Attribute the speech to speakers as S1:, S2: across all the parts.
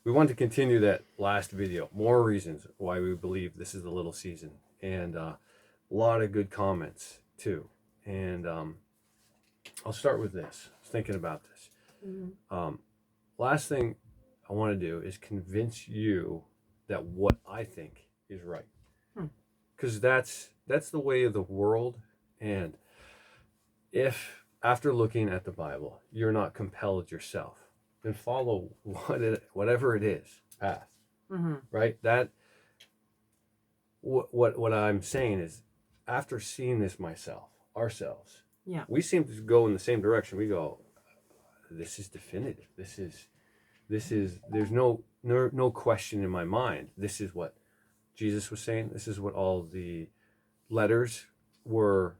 S1: we want to continue that last video. More reasons why we believe this is the little season, and a lot of good comments too. And I'll start with this. I was thinking about this. Um, Last thing I want to do is convince you that what I think is right,
S2: Hmm.
S1: because that's the way of the world. And if after looking at the Bible, you're not compelled yourself, then follow whatever it is path,
S2: Mm-hmm.
S1: right? That what I'm saying is, after seeing this myself, ourselves,
S2: Yeah.
S1: we seem to go in the same direction. We go, this is definitive. This is there's no question in my mind. This is what Jesus was saying. This is what all the letters were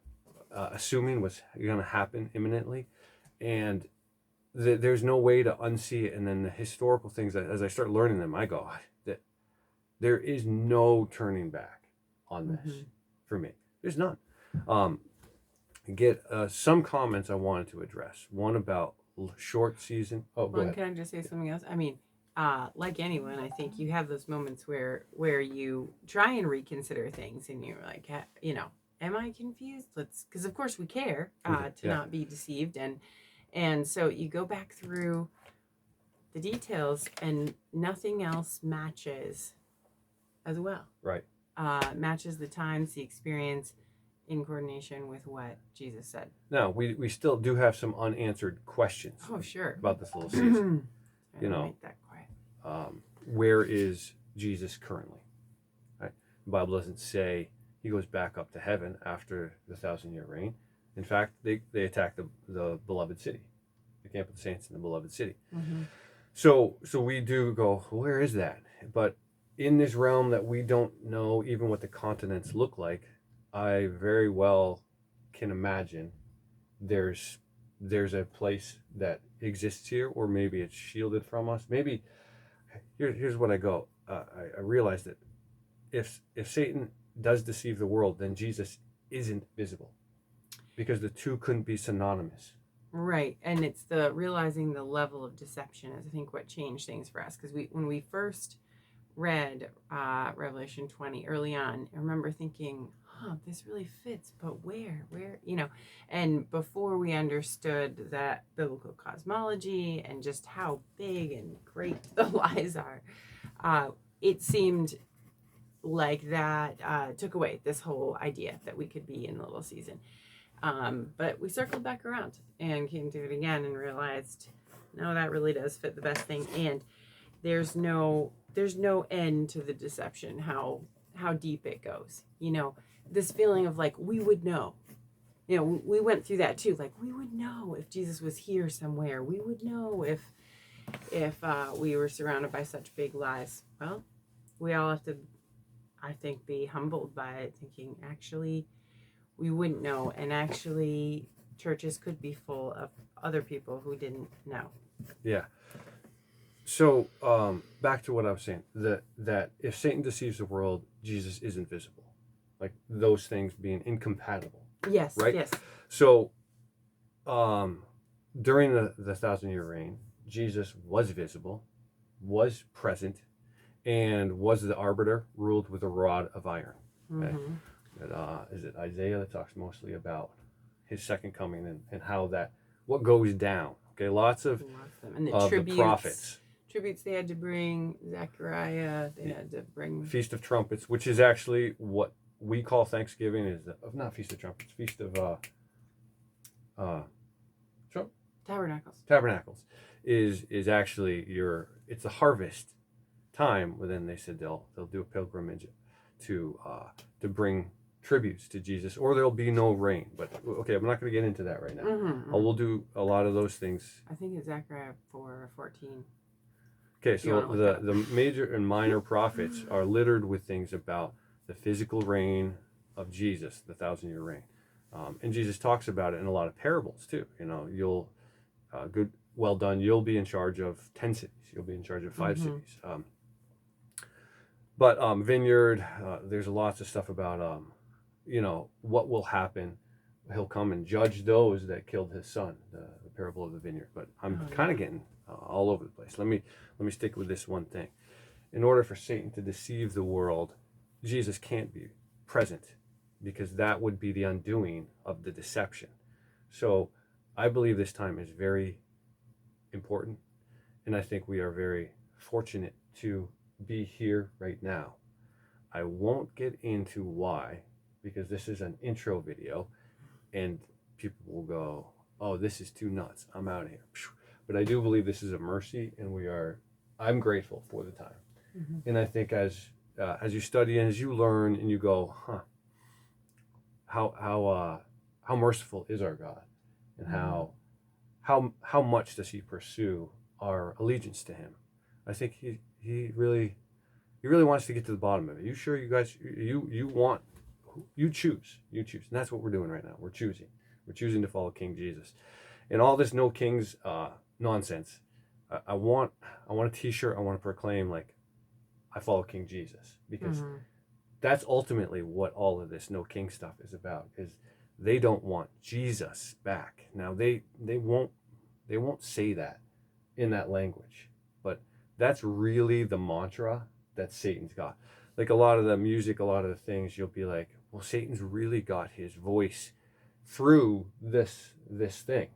S1: assuming was going to happen imminently, and there's no way to unsee it. And then the historical things, as I start learning them, I go, that there is no turning back on this.
S2: Mm-hmm.
S1: For me. There's none. Um, get some comments I wanted to address. One about short season. Oh, go
S2: Well, and
S1: ahead.
S2: can I just say something else? I mean, like anyone, I think you have those moments where you try and reconsider things, and you're like, am I confused? Let's, because of course we care to
S1: Yeah.
S2: not be deceived, and so you go back through the details, and nothing else matches as well.
S1: Right.
S2: Matches the times, the experience, in coordination with what Jesus said.
S1: Now we still do have some unanswered questions.
S2: Oh, sure.
S1: About this little season. You know,
S2: make that quiet.
S1: Where is Jesus currently? Right? The Bible doesn't say he goes back up to heaven after the 1,000-year reign. In fact, they attack the beloved city, the camp of the saints in the beloved city.
S2: Mm-hmm.
S1: So we do go, where is that? But in this realm that we don't know even what the continents look like, I very well can imagine there's a place that exists here, or maybe it's shielded from us. Maybe here's what I go. I realize that if Satan does deceive the world, then Jesus isn't visible, because the two couldn't be synonymous.
S2: Right, and it's the realizing the level of deception is, I think, what changed things for us, because when we first read Revelation 20 early on, I remember thinking, this really fits, but where, and before we understood that biblical cosmology and just how big and great the lies are, it seemed like that took away this whole idea that we could be in the little season. But we circled back around and came to it again and realized, no, that really does fit the best thing. And there's no end to the deception, how deep it goes. This feeling of like, we would know. We went through that too. Like, we would know if Jesus was here somewhere. We would know if we were surrounded by such big lies. Well, we all have to, I think, be humbled by it, thinking, actually, we wouldn't know. And actually, churches could be full of other people who didn't know.
S1: Yeah. So back to what I was saying, that if Satan deceives the world, Jesus isn't visible. Like, those things being incompatible.
S2: Yes.
S1: Right?
S2: Yes.
S1: So during the 1,000-year reign, Jesus was visible, was present, and was the arbiter, ruled with a rod of iron. Okay? Mm-hmm. Is it Isaiah that talks mostly about his second coming and how that, what goes down? Okay, lots of
S2: them. And
S1: the prophets.
S2: Tributes they had to bring, Zechariah, they had to bring.
S1: Feast of Trumpets, which is actually what we call Thanksgiving, is not Feast of Trumpets, Feast of Tabernacles is actually it's a harvest time. Well, then they said they'll do a pilgrimage to bring tributes to Jesus, or there'll be no rain. But okay, I'm not going to get into that right now.
S2: Mm-hmm.
S1: We'll do a lot of those things.
S2: I think it's Zechariah 4:14.
S1: Okay, so the major and minor prophets are littered with things about the physical reign of Jesus, the 1,000-year reign, and Jesus talks about it in a lot of parables too. You'll good, well done. You'll be in charge of 10 cities. You'll be in charge of 5 cities. But Vineyard, there's lots of stuff about what will happen. He'll come and judge those that killed his son. The parable of the vineyard. But I'm kind of getting all over the place. Let me stick with this one thing. In order for Satan to deceive the world, Jesus can't be present, because that would be the undoing of the deception. So I believe this time is very important, and I think we are very fortunate to be here right now. I won't get into why, because this is an intro video and people will go, oh, this is too nuts, I'm out of here. But I do believe this is a mercy, and I'm grateful for the time. And I think as you study and as you learn and you go, how merciful is our God, and how much does he pursue our allegiance to him? I think he really wants to get to the bottom of it. You sure, you guys, you choose, and that's what we're doing right now. We're choosing to follow King Jesus, and all this no kings nonsense. I want a T-shirt. I want to proclaim, like, I follow King Jesus, because that's ultimately what all of this no king stuff is about. Is they don't want Jesus back. Now they won't say that in that language, but that's really the mantra that Satan's got. Like a lot of the music, a lot of the things, you'll be like, well, Satan's really got his voice through this thing,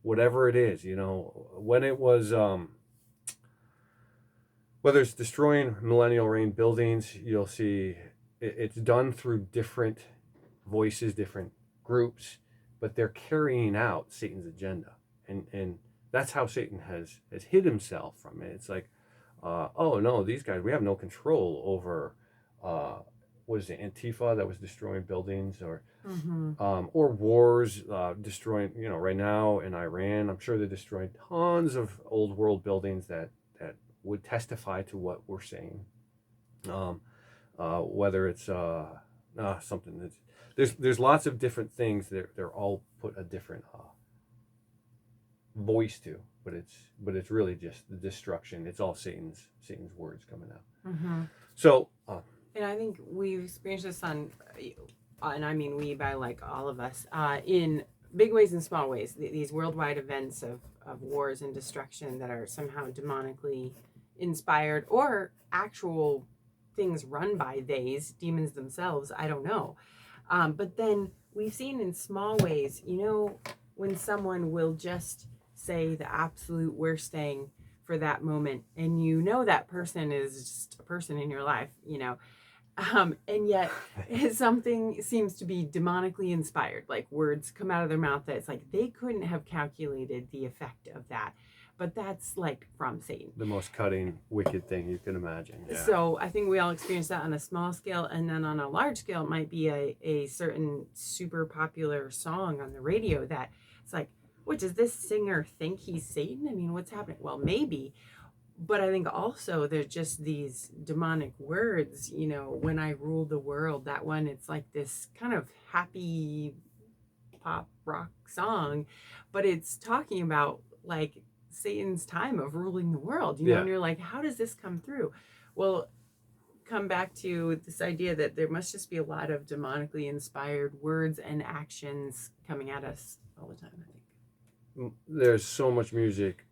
S1: whatever it is, when it was, whether it's destroying millennial reign buildings, you'll see it's done through different voices, different groups, but they're carrying out Satan's agenda, and that's how Satan has hid himself from it. It's like, oh no, these guys, we have no control over, was it Antifa that was destroying buildings, or wars, destroying, right now in Iran, I'm sure they're destroying tons of old world buildings that would testify to what we're saying. Whether it's something that's, there's lots of different things that they're all put a different voice to, but it's really just the destruction. It's all Satan's words coming out. So
S2: and I think we've experienced this on, and I mean we by like all of us, in big ways and small ways. These worldwide events of wars and destruction that are somehow demonically inspired, or actual things run by demons themselves. I don't know. But then we've seen in small ways, when someone will just say the absolute worst thing for that moment, and that person is just a person in your life, and yet something seems to be demonically inspired, like words come out of their mouth that it's like they couldn't have calculated the effect of that, but that's like from Satan.
S1: The most cutting, wicked thing you can imagine. Yeah.
S2: So I think we all experience that on a small scale, and then on a large scale, it might be a certain super popular song on the radio that it's like, what, does this singer think he's Satan? I mean, what's happening? Well, maybe. But I think also there's just these demonic words, when I rule the world, that one, it's like this kind of happy pop rock song, but it's talking about like Satan's time of ruling the world, and you're like, how does this come through? Well, come back to this idea that there must just be a lot of demonically inspired words and actions coming at us all the time, I think.
S1: There's so much music.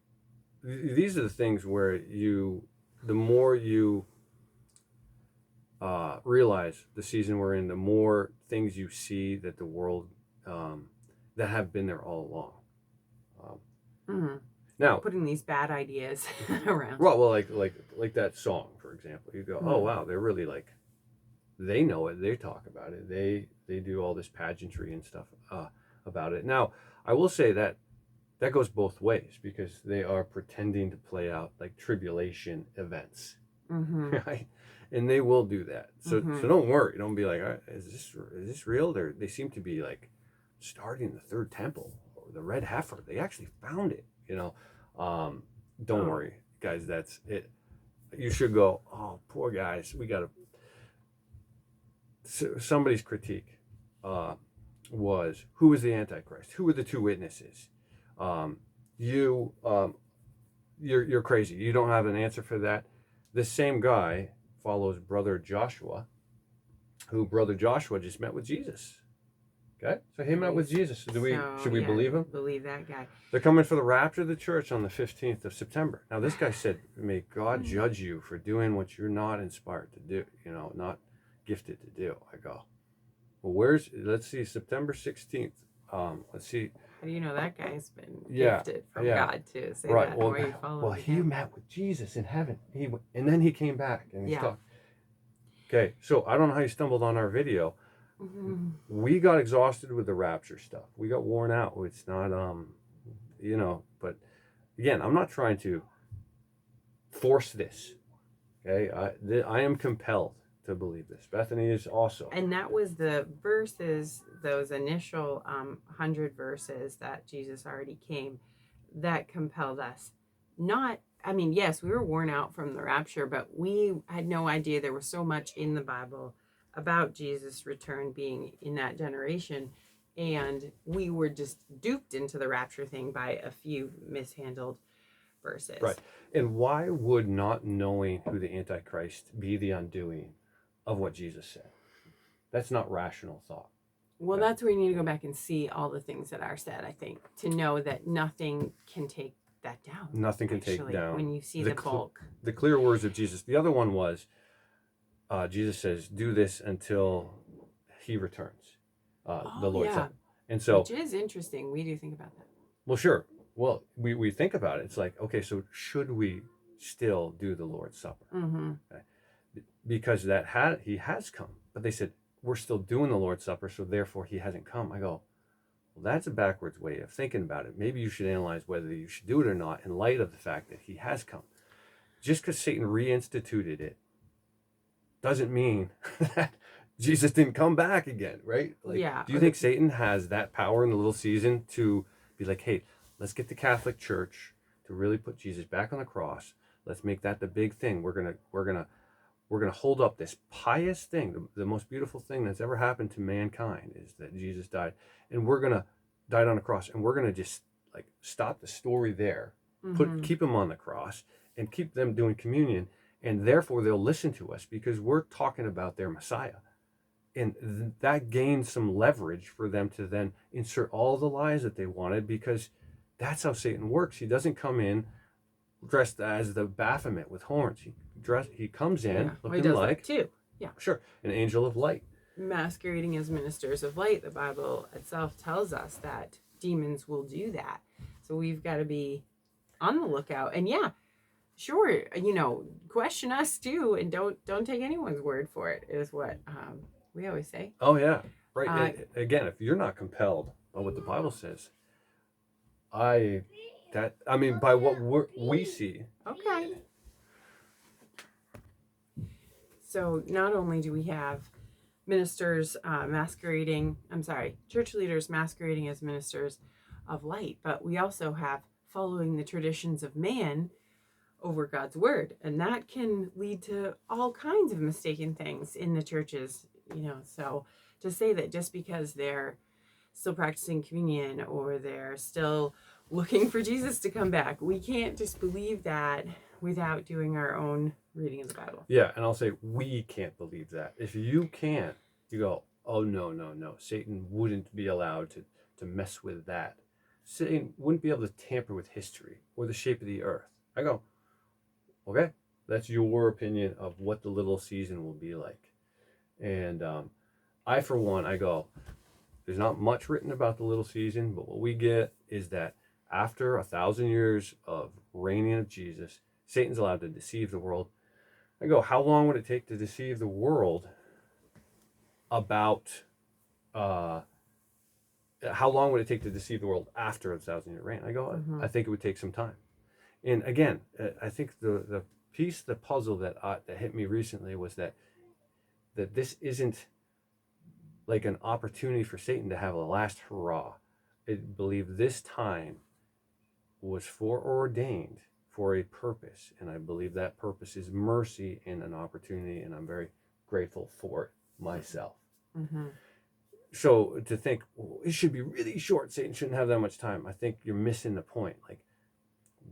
S1: These are the things where the more you realize the season we're in, the more things you see that the world, that have been there all along. Now,
S2: putting these bad ideas around.
S1: Well, like that song, for example. You go, oh wow, they're really like, they know it. They talk about it. They do all this pageantry and stuff about it. Now, I will say that goes both ways, because they are pretending to play out like tribulation events, right? And they will do that. So don't worry. Don't be like, is this real? They seem to be like starting the third temple, or the red heifer. They actually found it. Don't worry, guys. That's it. You should go, oh, poor guys. We got to. Somebody's critique was, who was the Antichrist? Who were the two witnesses? You're crazy. You don't have an answer for that. This same guy follows Brother Joshua, who Brother Joshua just met with Jesus. Okay, so he met with Jesus. Should we believe him?
S2: Believe that guy.
S1: They're coming for the rapture of the church on the 15th of September. Now, this guy said, may God judge you for doing what you're not inspired to do, not gifted to do. I go, well, let's see, September 16th. Let's see.
S2: How do you know that guy's been
S1: Yeah,
S2: gifted from
S1: yeah.
S2: God to say
S1: Right.
S2: that?
S1: Well,
S2: Why are you following
S1: well, he
S2: him?
S1: met with Jesus in heaven. And then he came back and he's
S2: Yeah.
S1: talking. Okay, so I don't know how you stumbled on our video.
S2: Mhm.
S1: We got exhausted with the rapture stuff. We got worn out. It's not, but again, I'm not trying to force this. Okay, I am compelled to believe this. Bethany is also.
S2: And that was the verses, those initial 100 verses that Jesus already came, that compelled us. Yes, we were worn out from the rapture, but we had no idea there was so much in the Bible about Jesus' return being in that generation. And we were just duped into the rapture thing by a few mishandled verses.
S1: Right. And why would not knowing who the Antichrist be the undoing of what Jesus said? That's not rational thought.
S2: Well, that's where you need to go back and see all the things that are said, I think, to know that nothing can take that down.
S1: Nothing can take down.
S2: When you see the bulk.
S1: The clear words of Jesus. The other one was, Jesus says, do this until he returns, the Lord said. And so,
S2: which is interesting. We do think about that.
S1: Well, sure. Well, we think about it. It's like, okay, so should we still do the Lord's Supper?
S2: Mm-hmm.
S1: Okay. Because he has come. But they said, we're still doing the Lord's Supper, so therefore he hasn't come. I go, well, that's a backwards way of thinking about it. Maybe you should analyze whether you should do it or not in light of the fact that he has come. Just because Satan reinstituted it doesn't mean that Jesus didn't come back again, right? Do you think Satan has that power in the little season to be like, hey, let's get the Catholic Church to really put Jesus back on the cross. Let's make that the big thing. We're gonna hold up this pious thing, the most beautiful thing that's ever happened to mankind is that Jesus died, and died on a cross, and we're gonna just like stop the story there, keep him on the cross, and keep them doing communion, and therefore they'll listen to us because we're talking about their Messiah. And that gains some leverage for them to then insert all the lies that they wanted, because that's how Satan works. He doesn't come in dressed as the Baphomet with horns. He comes in looking like
S2: too. Yeah,
S1: sure, an angel of light,
S2: masquerading as ministers of light. The Bible itself tells us that demons will do that. So we've got to be on the lookout. And yeah, sure, question us too, and don't take anyone's word for it. Is what we always say.
S1: Oh yeah, right. Again, if you're not compelled by what the Bible says, by what we see.
S2: Okay. So not only do we have church leaders masquerading as ministers of light, but we also have following the traditions of man over God's word. And that can lead to all kinds of mistaken things in the churches, So to say that just because they're still practicing communion or they're still looking for Jesus to come back, we can't just believe that without doing our own reading of the Bible.
S1: Yeah, and I'll say we can't believe that. If you can't, you go, oh no. Satan wouldn't be allowed to mess with that. Satan wouldn't be able to tamper with history or the shape of the earth. I go, okay, that's your opinion of what the little season will be like. And I, for one, I go, there's not much written about the little season, but what we get is that after 1,000 years of reigning of Jesus, Satan's allowed to deceive the world. I go, how long would it take to deceive the world about, how long would it take to deceive the world after a 1,000-year reign? I go, I think it would take some time. And again, I think the piece of the puzzle that hit me recently was that this isn't like an opportunity for Satan to have a last hurrah. I believe this time was foreordained for a purpose, and I believe that purpose is mercy and an opportunity, and I'm very grateful for it myself.
S2: Mm-hmm.
S1: So to think, it should be really short, Satan shouldn't have that much time, I think you're missing the point. Like,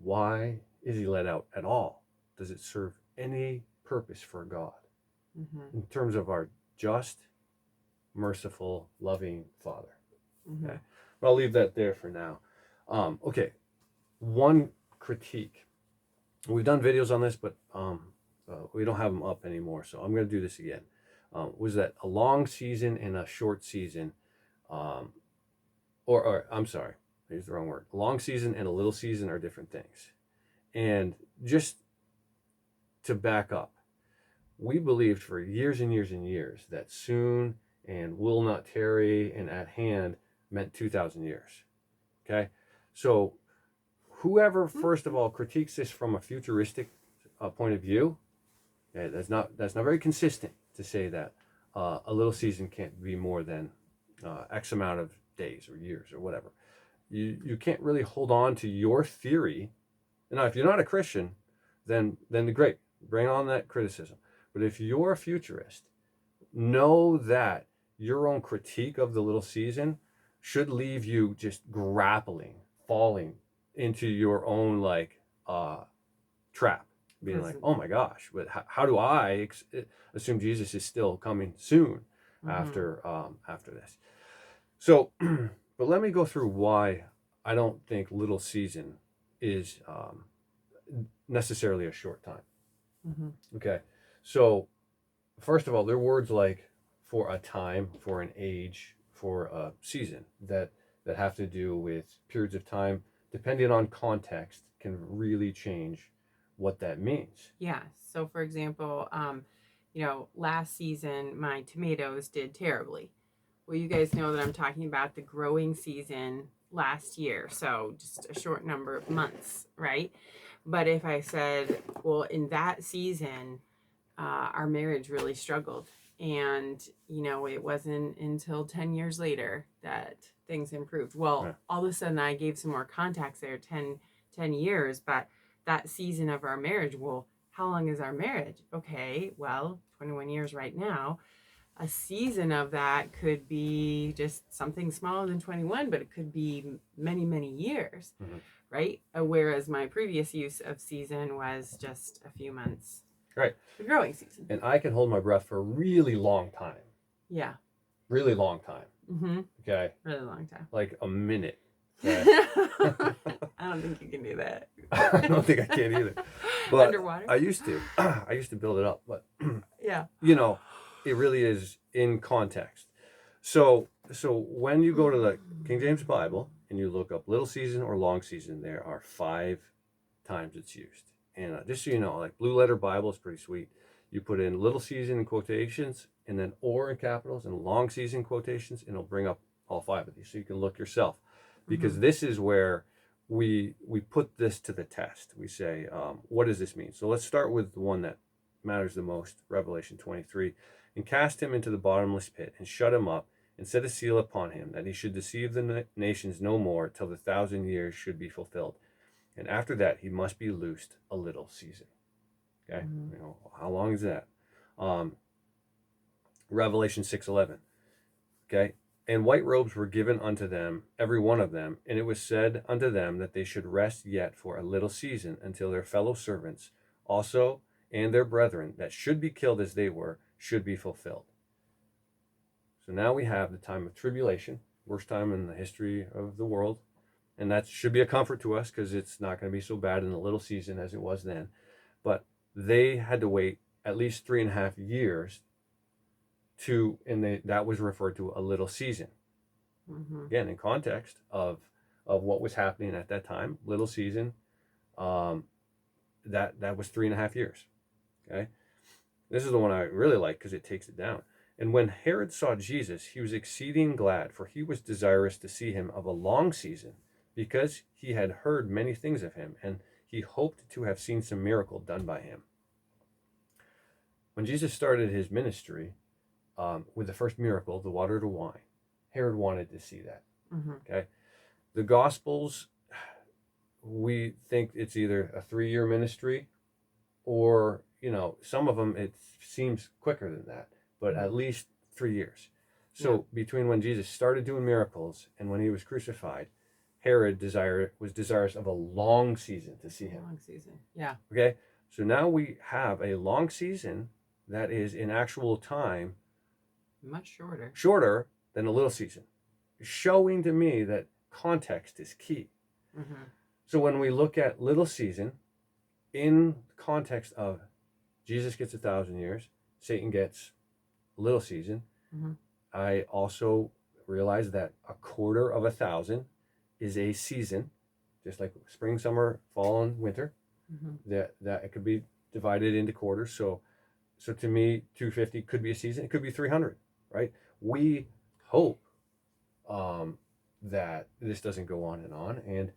S1: why is he let out at all? Does it serve any purpose for God in terms of our just, merciful, loving Father?
S2: Mhm.
S1: Okay, but I'll leave that there for now. Okay, one critique. We've done videos on this, but we don't have them up anymore, so I'm going to do this again. Was that a long season and a short season, um, or I'm sorry, I used the wrong word. A long season and a little season are different things. And just to back up, we believed for years and years and years that soon and will not tarry and at hand meant 2,000 years. Okay, so whoever first of all critiques this from a futuristic point of view, okay, that's not very consistent to say that a little season can't be more than X amount of days or years or whatever. You can't really hold on to your theory. Now, if you're not a Christian, then great, bring on that criticism. But if you're a futurist, know that your own critique of the little season should leave you just grappling, falling into your own like trap, being like, oh my gosh, but how do I assume Jesus is still coming soon after this? So, but let me go through why I don't think little season is necessarily a short time.
S2: Mm-hmm.
S1: Okay, so first of all, there are words like for a time, for an age, for a season that have to do with periods of time, depending on context, can really change what that means.
S2: Yeah. So, for example, last season my tomatoes did terribly. Well, you guys know that I'm talking about the growing season last year, so just a short number of months, right? But if I said, well, in that season, our marriage really struggled. And, it wasn't until 10 years later that things improved. Well,
S1: Yeah.
S2: all of a sudden I gave some more context there, 10 years, but that season of our marriage, well, how long is our marriage? Okay, well, 21 years right now. A season of that could be just something smaller than 21, but it could be many, many years, right? Whereas my previous use of season was just a few months.
S1: Right.
S2: The growing season.
S1: And I can hold my breath for a really long time.
S2: Yeah.
S1: Really long time.
S2: Mm-hmm.
S1: Okay.
S2: Really long time.
S1: Like a minute. Okay?
S2: I don't think you can do that.
S1: I don't think I can either. But
S2: underwater.
S1: I used to. I used to build it up, but
S2: yeah.
S1: It really is in context. So when you go to the King James Bible and you look up little season or long season, there are 5 times it's used. And just so you know, like Blue Letter Bible is pretty sweet. You put in little season in quotations and then or in capitals and long season quotations, and it'll bring up all 5 of these so you can look yourself. Because this is where we put this to the test. We say, what does this mean? So let's start with the one that matters the most, Revelation 23. And cast him into the bottomless pit, and shut him up, and set a seal upon him, that he should deceive the nations no more, till the 1,000 years should be fulfilled. And after that, he must be loosed a little season. Okay, how long is that? Revelation 6:11. Okay, and white robes were given unto them, every one of them, and it was said unto them that they should rest yet for a little season, until their fellow servants also and their brethren that should be killed as they were should be fulfilled. So now we have the time of tribulation, worst time in the history of the world, and that should be a comfort to us because it's not going to be so bad in the little season as it was then. But they had to wait at least 3.5 years that was referred to a little season. Again, in context of what was happening at that time, little season, that was 3.5 years. Okay, this is the one I really like because it takes it down. And when Herod saw Jesus, he was exceeding glad, for he was desirous to see him of a long season, because he had heard many things of him, and he hoped to have seen some miracle done by him. When Jesus started his ministry, with the first miracle, the water to wine, Herod wanted to see that. Okay, the Gospels, we think it's either a 3-year ministry, or some of them it seems quicker than that, but at least 3 years. So between when Jesus started doing miracles and when he was crucified, Herod was desirous of a long season to see him.
S2: Long season, yeah.
S1: Okay, so now we have a long season that is in actual time
S2: much shorter
S1: than a little season. showing to me that context is key.
S2: Mm-hmm.
S1: So when we look at little season in context of Jesus gets 1,000 years, Satan gets a little season,
S2: Mm-hmm.
S1: I also realize that a quarter of 1,000 is a season, just like spring, summer, fall, and winter.
S2: Mm-hmm.
S1: That it could be divided into quarters. So to me, 250 could be a season. It could be 300, right? We hope that this doesn't go on, and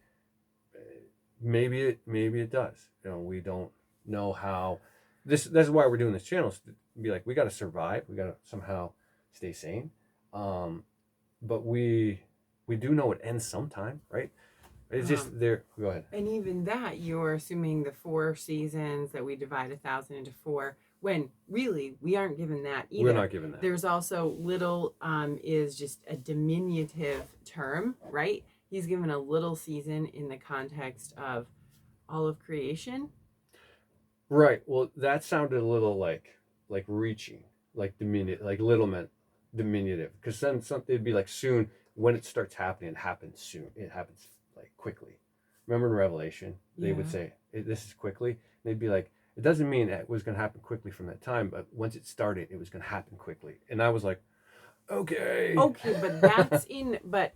S1: maybe it does. We don't know how. That's why we're doing this channel, is to be like, we got to survive. We got to somehow stay sane. But we do know it ends sometime, right? It's just there. Go ahead.
S2: And even that, you're assuming the 4 seasons that we divide 1,000 into 4, when really we aren't given that either.
S1: We're not given that.
S2: There's also little is just a diminutive term, right? He's given a little season in the context of all of creation.
S1: Right. Well, that sounded a little like reaching, like diminutive, like little meant diminutive, because then something would be like soon. When it starts happening, it happens soon. It happens like quickly. Remember in Revelation, they would say, "This is quickly." And they'd be like, "It doesn't mean that it was going to happen quickly from that time, but once it started, it was going to happen quickly." And I was like, "Okay."
S2: Okay, but that's in but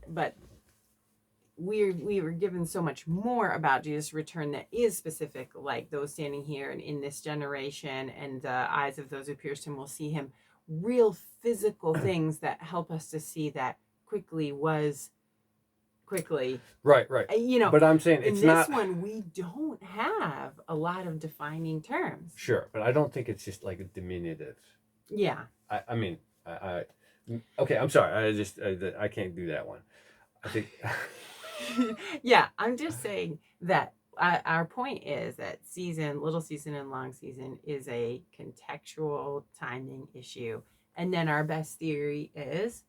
S2: we were given so much more about Jesus' return that is specific, like those standing here and in this generation, and the eyes of those who pierced him will see him. Real physical things that help us to see that quickly was quickly.
S1: Right. But I'm saying it's
S2: in
S1: not.
S2: this one, we don't have a lot of defining terms.
S1: Sure, but I don't think it's just like a diminutive.
S2: Yeah.
S1: I mean, okay. I'm sorry. I can't do that one. I think.
S2: Yeah, I'm just saying that our point is that little season and long season is a contextual timing issue. And then our best theory is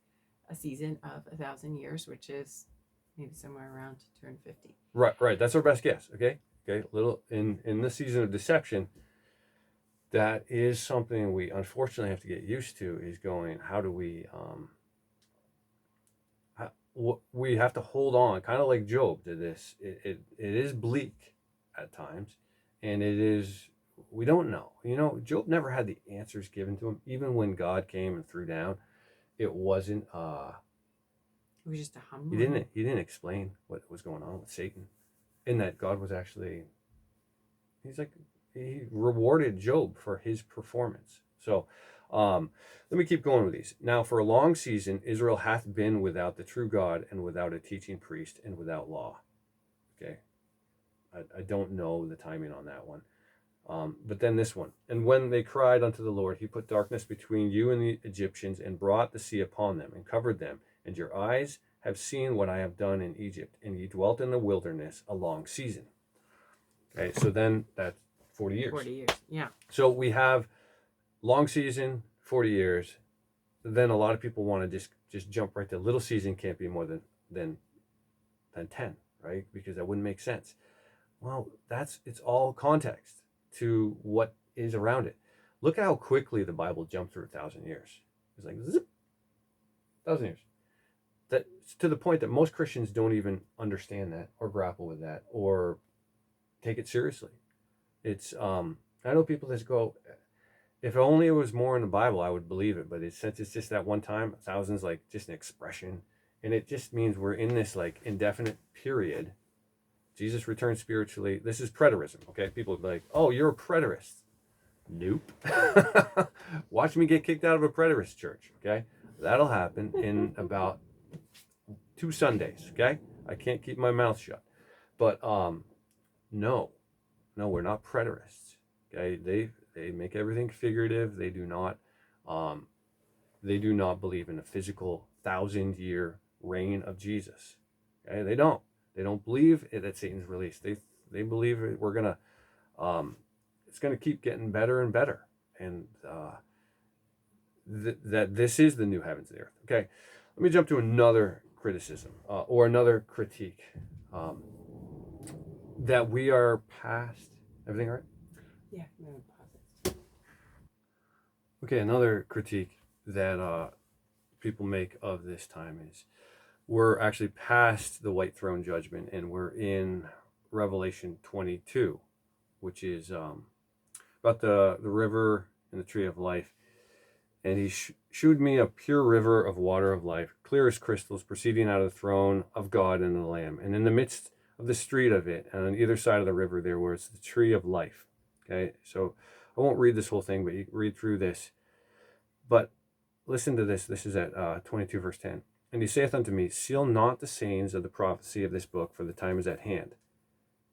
S2: a season of 1,000 years, which is maybe somewhere around to turn 50.
S1: Right. That's our best guess. Okay. Little in the season of deception. That is something we unfortunately have to get used to. Is going. How do we? We have to hold on, kind of like Job, to this. It is bleak at times, and it is. We don't know. Job never had the answers given to him. Even when God came and threw down, it wasn't.
S2: It was just a hum.
S1: He didn't explain what was going on with Satan, and that God was actually. He rewarded Job for his performance. So, let me keep going with these. Now, for a long season, Israel hath been without the true God, and without a teaching priest, and without law. Okay. I don't know the timing on that one. But then this one. And when they cried unto the Lord, he put darkness between you and the Egyptians, and brought the sea upon them, and covered them. And your eyes have seen what I have done in Egypt, and ye dwelt in the wilderness a long season. Okay, so then that's 40 years.
S2: 40 years, yeah.
S1: So we have long season, 40 years. Then a lot of people want to just jump right to little season can't be more than 10, right? Because that wouldn't make sense. Well, it's all context to what is around it. Look how quickly the Bible jumped through 1,000 years. It's like zip, 1,000 years. That's to the point that most Christians don't even understand that, or grapple with that, or take it seriously. It's I know people that go, if only it was more in the Bible, I would believe it. But since it's just that one time, 1,000's like just an expression, and it just means we're in this like indefinite period. Jesus returned spiritually. This is preterism, okay? People will be like, "Oh, you're a preterist." Nope. Watch me get kicked out of a preterist church, okay? That'll happen in about 2 Sundays, okay? I can't keep my mouth shut. But no, we're not preterists. Okay, they make everything figurative. They do not believe in a physical 1,000-year reign of Jesus. Okay, they don't believe that Satan's released. They believe we're gonna it's gonna keep getting better and better, and that this is the new heavens and the earth. Okay, let me jump to another criticism or another critique. That we are past. Everything all right?
S2: Yeah, I'm gonna pause it.
S1: Okay, another critique that people make of this time is we're actually past the white throne judgment, and we're in Revelation 22, which is about the river and the tree of life. And he shewed me a pure river of water of life, clear as crystals, proceeding out of the throne of God and the Lamb. And in the midst of the street of it, and on either side of the river, there was the tree of life. Okay, so I won't read this whole thing, but you can read through this. But listen to this. This is at 22 verse 10. And he saith unto me, seal not the sayings of the prophecy of this book, for the time is at hand.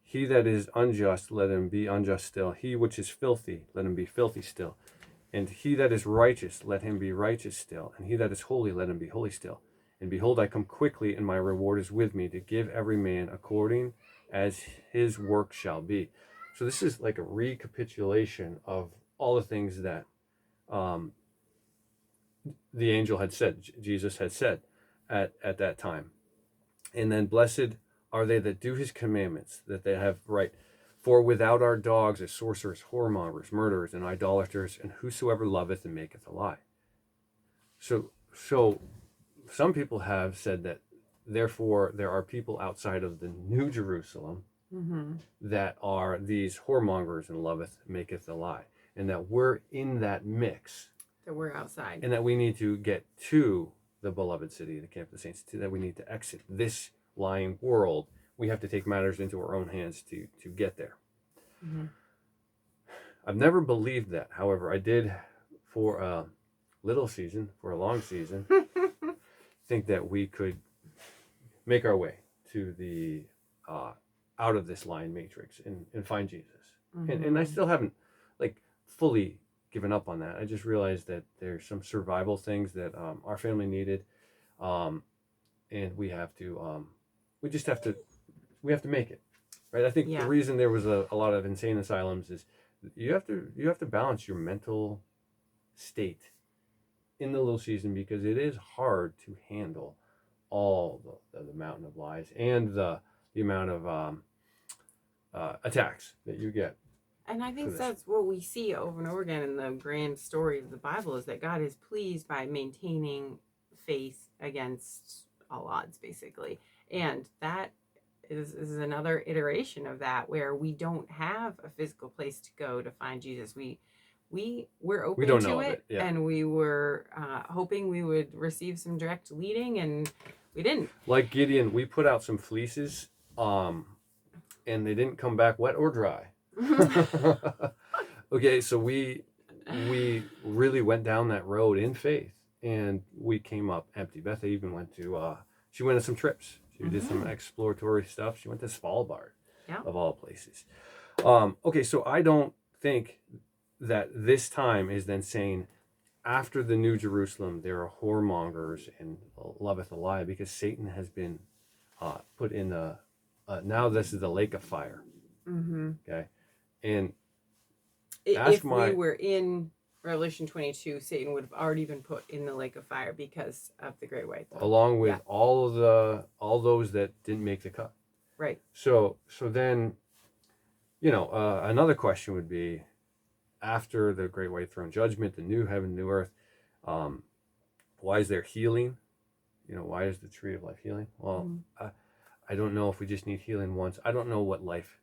S1: He that is unjust, let him be unjust still. He which is filthy, let him be filthy still. And he that is righteous, let him be righteous still. And he that is holy, let him be holy still. And behold, I come quickly, and my reward is with me, to give every man according as his work shall be. So this is like a recapitulation of all the things that the angel had said, Jesus had said at that time. And then, blessed are they that do his commandments, that they have right. For without our dogs are sorcerers, whoremongers, murderers, and idolaters, and whosoever loveth and maketh a lie. So some people have said that, therefore, there are people outside of the New Jerusalem that are these whoremongers and loveth, maketh a lie, and that we're in that mix.
S2: That we're outside.
S1: And that we need to get to the beloved city, the camp of the saints, that we need to exit this lying world. We have to take matters into our own hands to get there. I've never believed that. However, I did for a little season, for a long season, think that we could make our way to the out of this lying matrix and find Jesus. And I still haven't like fully given up on that. I just realized that there's some survival things that our family needed, and we have to we have to make it, right? I think the reason there was a lot of insane asylums is you have to balance your mental state in the little season, because it is hard to handle all the mountain of lies and the amount of attacks that you get.
S2: And I think that's what we see over and over again in the grand story of the Bible, is that God is pleased by maintaining faith against all odds, basically. And that is another iteration of that, where we don't have a physical place to go to find Jesus. We're open to it, and we were hoping we would receive some direct leading, and we didn't.
S1: Like Gideon, we put out some fleeces, and they didn't come back wet or dry. Okay, so we really went down that road in faith, and we came up empty. Beth even went to she went on some trips. She did some exploratory stuff. She went to Svalbard, of all places. Okay, so I don't think that this time is then saying after the New Jerusalem there are whoremongers and loveth a lie, because Satan has been put in the now this is the lake of fire. Okay, and
S2: if we were in Revelation 22, Satan would have already been put in the lake of fire because of the great white throne,
S1: along with all those that didn't make the cut.
S2: Right.
S1: So then, another question would be, after the great white throne judgment, the new heaven, new earth, why is there healing? Why is the tree of life healing? Well, I don't know if we just need healing once. I don't know what life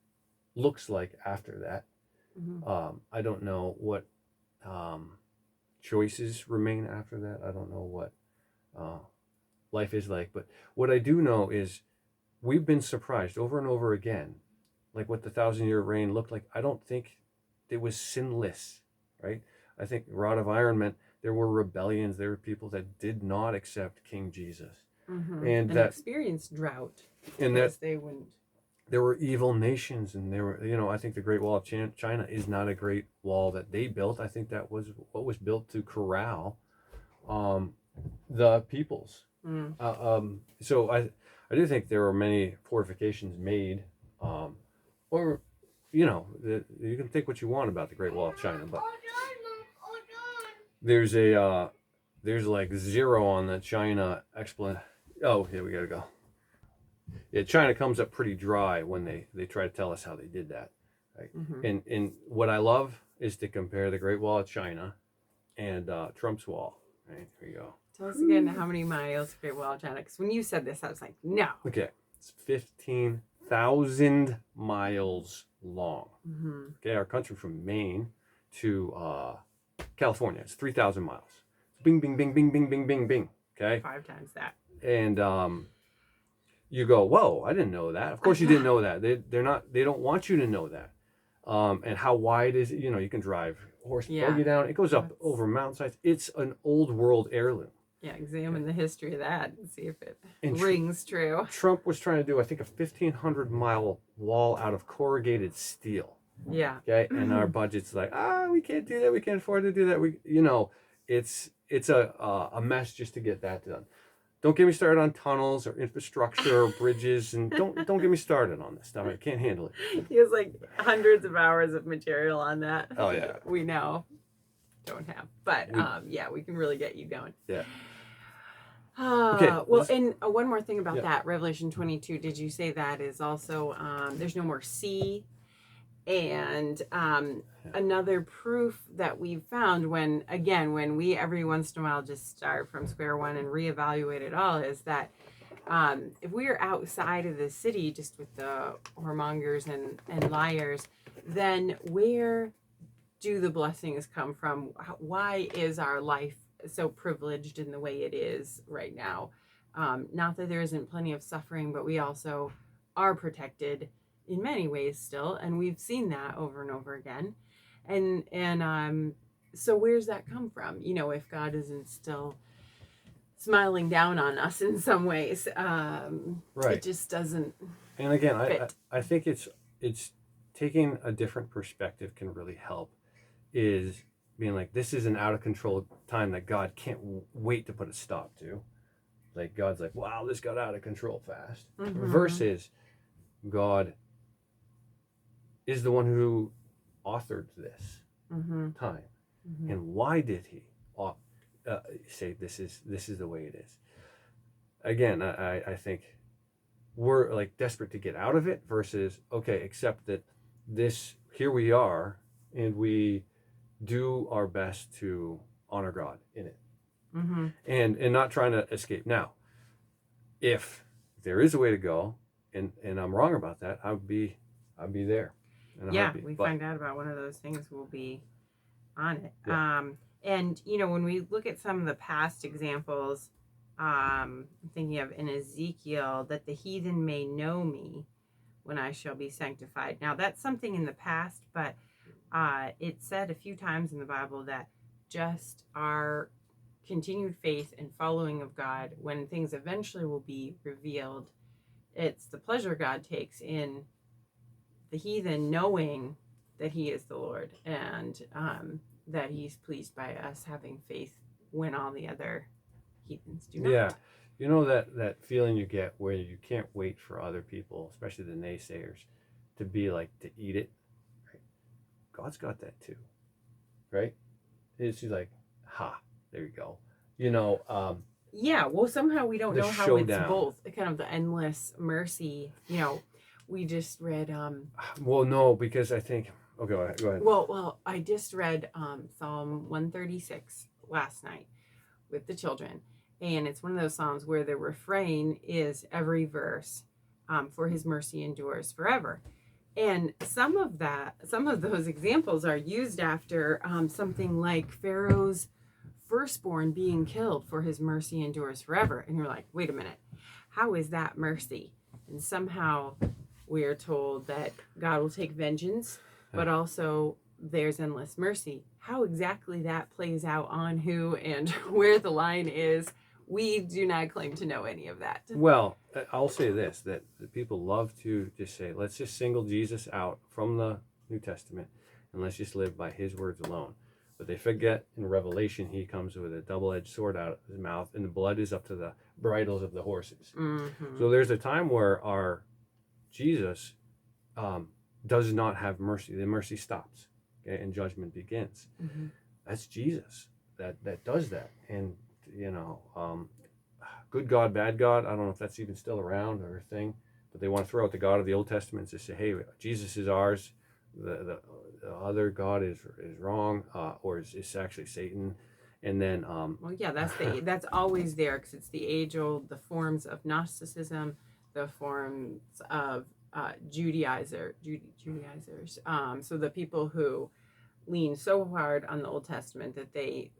S1: looks like after that. I don't know what choices remain after that. I don't know what life is like. But what I do know is we've been surprised over and over again, like what the 1,000-year reign looked like. I don't think it was sinless, right? I think rod of iron meant there were rebellions. There were people that did not accept King Jesus. And that
S2: experienced drought.
S1: And that
S2: they wouldn't.
S1: There were evil nations, and there were, I think the Great Wall of China is not a great wall that they built. I think that was what was built to corral the peoples. So I do think there were many fortifications made, or you can think what you want about the Great Wall of China, but there's like zero on the China explanation. Oh, here we gotta go. Yeah, China comes up pretty dry when they try to tell us how they did that, right? And what I love is to compare the Great Wall of China and Trump's wall, right? Here you go.
S2: Tell us again how many miles. Okay, well, Janet, because when you said this, I was like, no.
S1: Okay, it's 15,000 miles long.
S2: Mm-hmm.
S1: Okay, our country from Maine to California, it's 3,000 miles. Bing, bing, bing, bing, bing, bing, bing, bing. Okay,
S2: 5 times that.
S1: and you go, whoa, I didn't know that. Of course, you didn't know that. They don't want you to know that. And how wide is it? You know, you can drive horse and buggy down. It goes up over mountainsides. It's an old world heirloom.
S2: Yeah, examine the history of that and see if it rings true.
S1: Trump was trying to do, I think, a 1,500-mile wall out of corrugated steel.
S2: Yeah.
S1: Okay, and our budget's like, we can't do that. We can't afford to do that. It's a mess just to get that done. Don't get me started on tunnels or infrastructure or bridges, and don't get me started on this stuff. I can't handle it.
S2: He has like hundreds of hours of material on that.
S1: Oh yeah,
S2: we know don't have, but we can really get you going.
S1: Yeah.
S2: Okay. Well, and one more thing about that, Revelation 22. Did you say that is also there's no more sea? And another proof that we've found when we every once in a while just start from square one and reevaluate it all is that if we are outside of the city just with the whoremongers and liars, then where do the blessings come from? Why is our life so privileged in the way it is right now? Not that there isn't plenty of suffering, but we also are protected in many ways still, and we've seen that over and over again. And so where's that come from? You know, if God isn't still smiling down on us in some ways, it just doesn't.
S1: And again, I think it's taking a different perspective can really help. Is being like, this is an out of control time that God can't wait to put a stop to. Like God's like, wow, this got out of control fast.
S2: Mm-hmm.
S1: Versus God is the one who authored this time, and why did he say this is the way it is? Again, I think we're like desperate to get out of it versus accept that this here we are and we do our best to honor God in it, and not trying to escape. Now, if there is a way to go, and I'm wrong about that, I'd be there.
S2: Find out about one of those things, we'll be on it. And when we look at some of the past examples, I'm thinking of in Ezekiel, that the heathen may know me when I shall be sanctified. Now that's something in the past, but it said a few times in the Bible that just our continued faith and following of God, when things eventually will be revealed, it's the pleasure God takes in the heathen knowing that he is the Lord, and that he's pleased by us having faith when all the other heathens do not.
S1: Yeah. You know that feeling you get where you can't wait for other people, especially the naysayers, to be like, to eat it. Right? God's got that too. Right? It's like, there you go.
S2: Well, somehow we don't know how
S1: showdown.
S2: It's both kind of the endless mercy. We just read
S1: well, no, because I think go ahead.
S2: Well, I just read Psalm 136 last night with the children, and it's one of those psalms where the refrain is every verse, for his mercy endures forever. And some of those examples are used after something like Pharaoh's firstborn being killed, for his mercy endures forever. And you're like, wait a minute, how is that mercy? And somehow we are told that God will take vengeance, but also there's endless mercy. How exactly that plays out on who and where the line is, we do not claim to know any of that.
S1: Well, I'll say this, that people love to just say, let's just single Jesus out from the New Testament and let's just live by his words alone. But they forget in Revelation, he comes with a double-edged sword out of his mouth, and the blood is up to the bridles of the horses. So there's a time where our Jesus does not have mercy. The mercy stops, and judgment begins. That's Jesus that does that. And good God, bad God, I don't know if that's even still around or a thing, but they want to throw out the God of the Old Testament and say, hey, Jesus is ours, the other God is wrong, or is actually Satan. And then
S2: Well, yeah, that's always there because it's the age old, the forms of Gnosticism, the forms of Judaizers. So the people who lean so hard on the Old Testament that they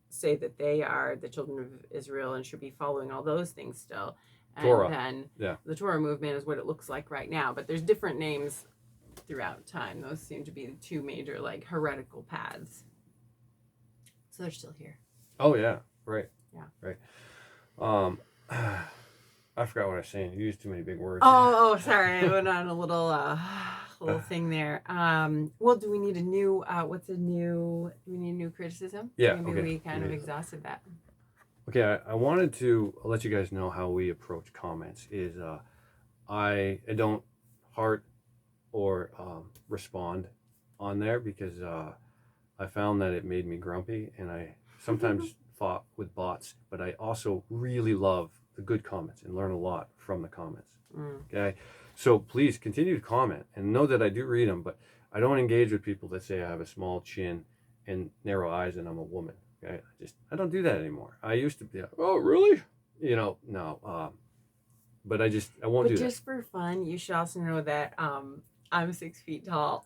S2: say that they are the children of Israel and should be following all those things still. And
S1: Torah.
S2: then
S1: Yeah.
S2: the Torah movement is what it looks like right now. But there's different names throughout time. Those seem to be the two major like heretical paths. So they're still here.
S1: Oh yeah, right.
S2: Yeah.
S1: Right. I forgot what I was saying. You used too many big words.
S2: Oh, sorry. I went on a little thing there. Well, do we need a new? Do we need a new criticism?
S1: Yeah.
S2: Maybe
S1: okay.
S2: we kind of exhausted that.
S1: Okay, I wanted to let you guys know how we approach comments. Is I don't heart or respond on there because I found that it made me grumpy, and I sometimes fought with bots, but I also really love the good comments and learn a lot from the comments. Okay, so please continue to comment and know that I do read them, but I don't engage with people that say I have a small chin and narrow eyes and I'm a woman. Okay, I don't do that anymore. I used to be, oh really? No. But I won't do that.
S2: But just for fun, you should also know that I'm 6 feet tall.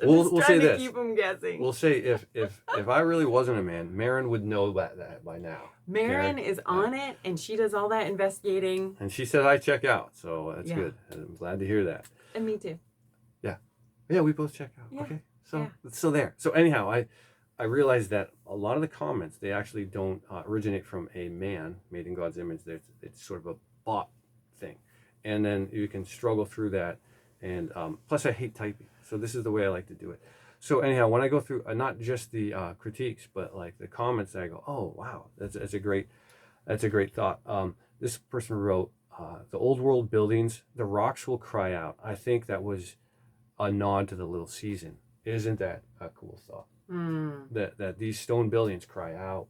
S1: We'll say this.
S2: Keep them guessing.
S1: We'll say if I really wasn't a man, Marin would know that by now.
S2: Marin is on it, and she does all that investigating.
S1: And she said I check out, so that's good. I'm glad to hear that.
S2: And me too.
S1: Yeah, we both check out.
S2: Yeah.
S1: Okay, so there. So anyhow, I realized that a lot of the comments, they actually don't originate from a man made in God's image. It's sort of a bot thing, and then you can struggle through that. And plus, I hate typing, so this is the way I like to do it. So anyhow, when I go through not just the critiques, but like the comments, I go, oh wow, that's a great thought. This person wrote, the old world buildings, the rocks will cry out. I think that was a nod to the little season. Isn't that a cool thought? That these stone buildings cry out.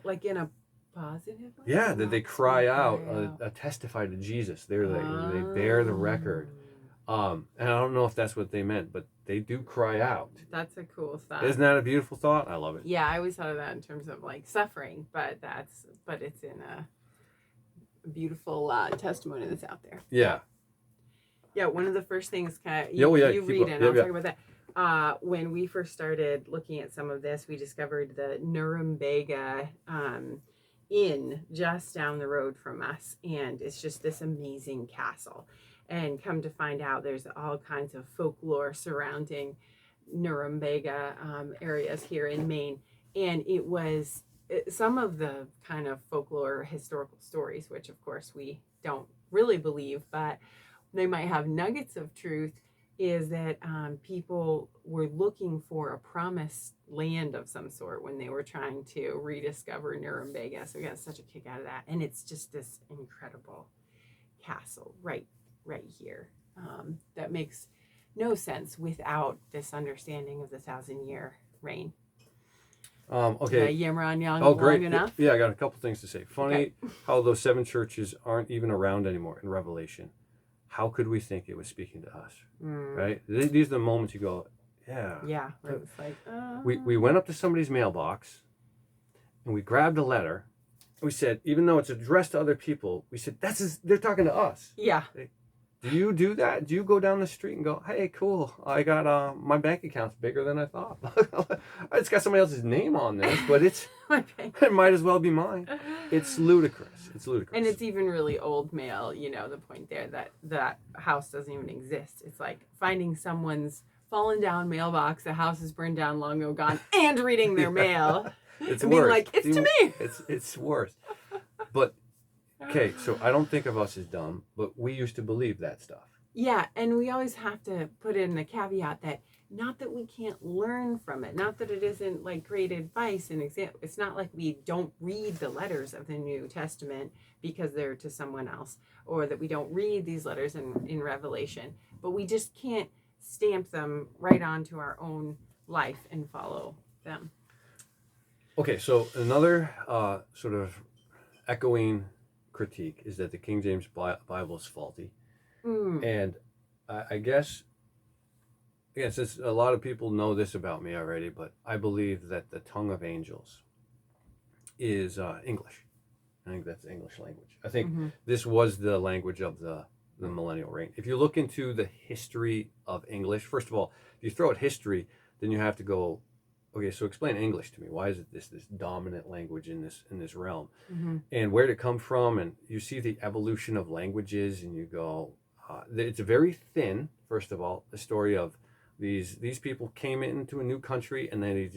S2: Like in a positive way?
S1: Yeah, that they cry out, testify to Jesus. They bear the record. And I don't know if that's what they meant, but they do cry out.
S2: That's a cool thought.
S1: Isn't that a beautiful thought? I love it.
S2: Yeah, I always thought of that in terms of like suffering, but it's in a beautiful testimony that's out there.
S1: Yeah.
S2: Yeah, one of the first things
S1: you
S2: read and I'll talk about that. When we first started looking at some of this, we discovered the Nuremberg Inn just down the road from us, and it's just this amazing castle. And come to find out, there's all kinds of folklore surrounding Nuremberg areas here in Maine, and it was some of the kind of folklore historical stories, which of course we don't really believe, but they might have nuggets of truth, is that people were looking for a promised land of some sort when they were trying to rediscover Nuremberg. So we got such a kick out of that. And it's just this incredible castle right here that makes no sense without this understanding of the 1,000-year reign.
S1: Okay.
S2: Did I yammer on long enough?
S1: Yeah, I got a couple things to say. Funny
S2: Okay.
S1: how those 7 churches aren't even around anymore in Revelation. How could we think it was speaking to us? Right? These are the moments you go, yeah.
S2: Yeah. Where it's like,
S1: We went up to somebody's mailbox and we grabbed a letter. We said, even though it's addressed to other people, we said, they're talking to us.
S2: Yeah.
S1: Do you do that? Do you go down the street and go, hey, cool, I got my bank account's bigger than I thought. It's got somebody else's name on this, but it might as well be mine. It's ludicrous.
S2: And it's even really old mail, the point there that house doesn't even exist. It's like finding someone's fallen down mailbox, the house is burned down, long ago gone, and reading their mail.
S1: It's
S2: and
S1: worse.
S2: Being like, it's to me.
S1: It's worse. But okay, so I don't think of us as dumb, but we used to believe that stuff.
S2: Yeah, and we always have to put in the caveat that not that we can't learn from it, not that it isn't like great advice and example. It's not like we don't read the letters of the New Testament because they're to someone else, or that we don't read these letters in Revelation, but we just can't stamp them right onto our own life and follow them.
S1: Okay, so another sort of echoing critique is that the King James Bible is faulty. And I guess yes, a lot of people know this about me already, but I believe that the tongue of angels is English. I think that's the English language. I think
S2: Mm-hmm.
S1: this was the language of the millennial reign. If you look into the history of English, first of all, if you throw out history, then you have to go, okay, so explain English to me. Why is it this dominant language in this realm?
S2: Mm-hmm.
S1: And where did it come from? And you see the evolution of languages, and you go, it's very thin. First of all, the story of these people came into a new country, and then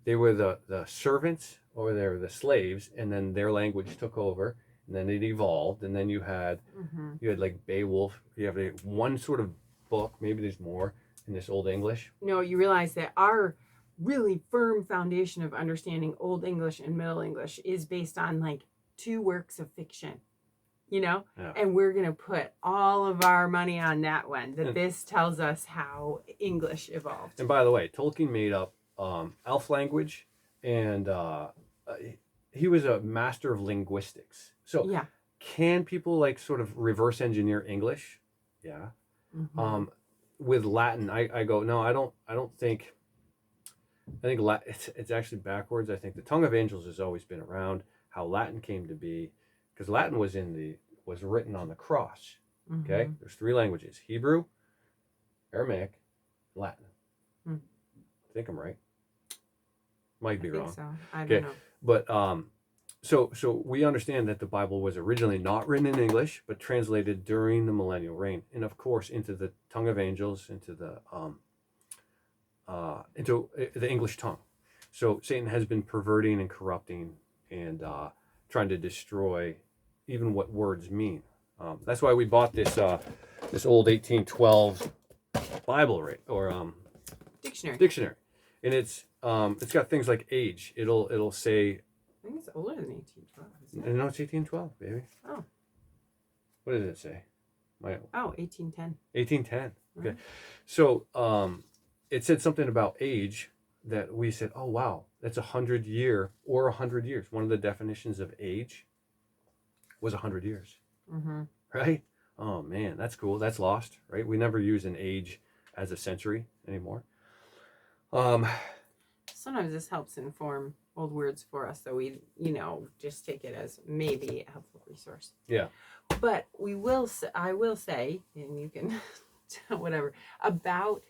S1: they were the servants or they were the slaves, and then their language took over, and then it evolved, and then
S2: Mm-hmm.
S1: you had like Beowulf. You have one sort of book, maybe there's more in this Old English.
S2: No, you realize that our really firm foundation of understanding Old English and Middle English is based on like two works of fiction,
S1: Yeah.
S2: and we're going to put all of our money on that one, that
S1: And,
S2: this tells us how English evolved.
S1: and by the way, Tolkien made up elf language, and he was a master of linguistics. So
S2: Yeah.
S1: can people like sort of reverse engineer English? Yeah.
S2: Mm-hmm.
S1: With Latin, I go, no, I don't think. I think it's actually backwards. I think the tongue of angels has always been around. How Latin came to be, because Latin was written on the cross. Okay,
S2: Mm-hmm.
S1: there's three languages: Hebrew, Aramaic, Latin.
S2: Hmm.
S1: I think I'm right. Might
S2: I
S1: be
S2: think
S1: wrong.
S2: so. I
S1: Okay,
S2: don't know.
S1: but so we understand that the Bible was originally not written in English, but translated during the millennial reign, and of course into the tongue of angels, into the English tongue. So Satan has been perverting and corrupting and trying to destroy even what words mean. That's why we bought this old 1812 Bible, right, or
S2: Dictionary.
S1: dictionary, and it's got things like age. It'll say,
S2: I think it's older than 1812, isn't it?
S1: no, it's 1812, baby.
S2: Oh.
S1: What does it say?
S2: Oh, 1810.
S1: 1810. Okay,
S2: Right.
S1: so it said something about age that we said, oh wow, that's 100 year or 100 years. One of the definitions of age was 100 years,
S2: Mm-hmm.
S1: right? Oh man, that's cool. That's lost, right? We never use an age as a century anymore. Um,
S2: Sometimes this helps inform old words for us, so we, just take it as maybe a helpful resource.
S1: yeah,
S2: But I will say, and you can whatever, about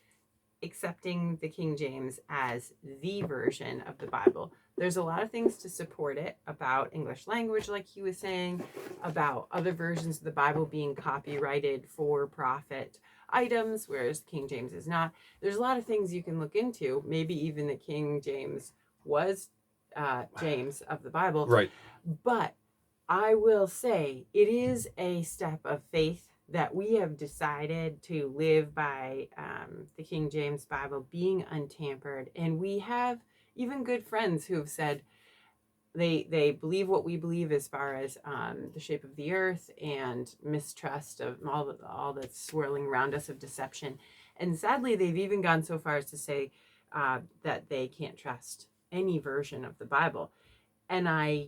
S2: accepting the King James as the version of the Bible. There's a lot of things to support it about English language, like he was saying, about other versions of the Bible being copyrighted for profit items, whereas King James is not. There's a lot of things you can look into. Maybe even the King James was James of the Bible.
S1: right.
S2: But I will say it is a step of faith that we have decided to live by the King James Bible being untampered. And we have even good friends who have said they believe what we believe as far as the shape of the earth and mistrust of all that's swirling around us of deception. And sadly, they've even gone so far as to say that they can't trust any version of the Bible. And I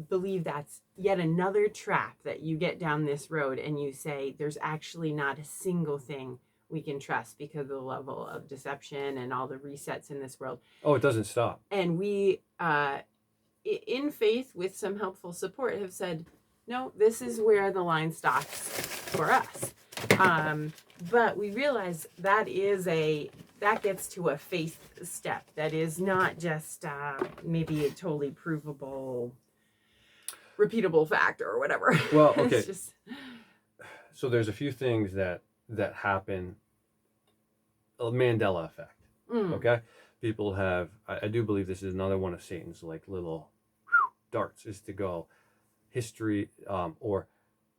S2: believe that's yet another trap that you get down this road and you say there's actually not a single thing we can trust because of the level of deception and all the resets in this world.
S1: Oh, it doesn't stop.
S2: And we, in faith, with some helpful support, have said, no, this is where the line stops for us. But we realize that gets to a faith step that is not just maybe a totally provable, repeatable fact or whatever.
S1: Well, okay.
S2: It's just...
S1: So there's a few things that happen. A Mandela effect. Okay, people have. I do believe this is another one of Satan's like little darts, is to go history or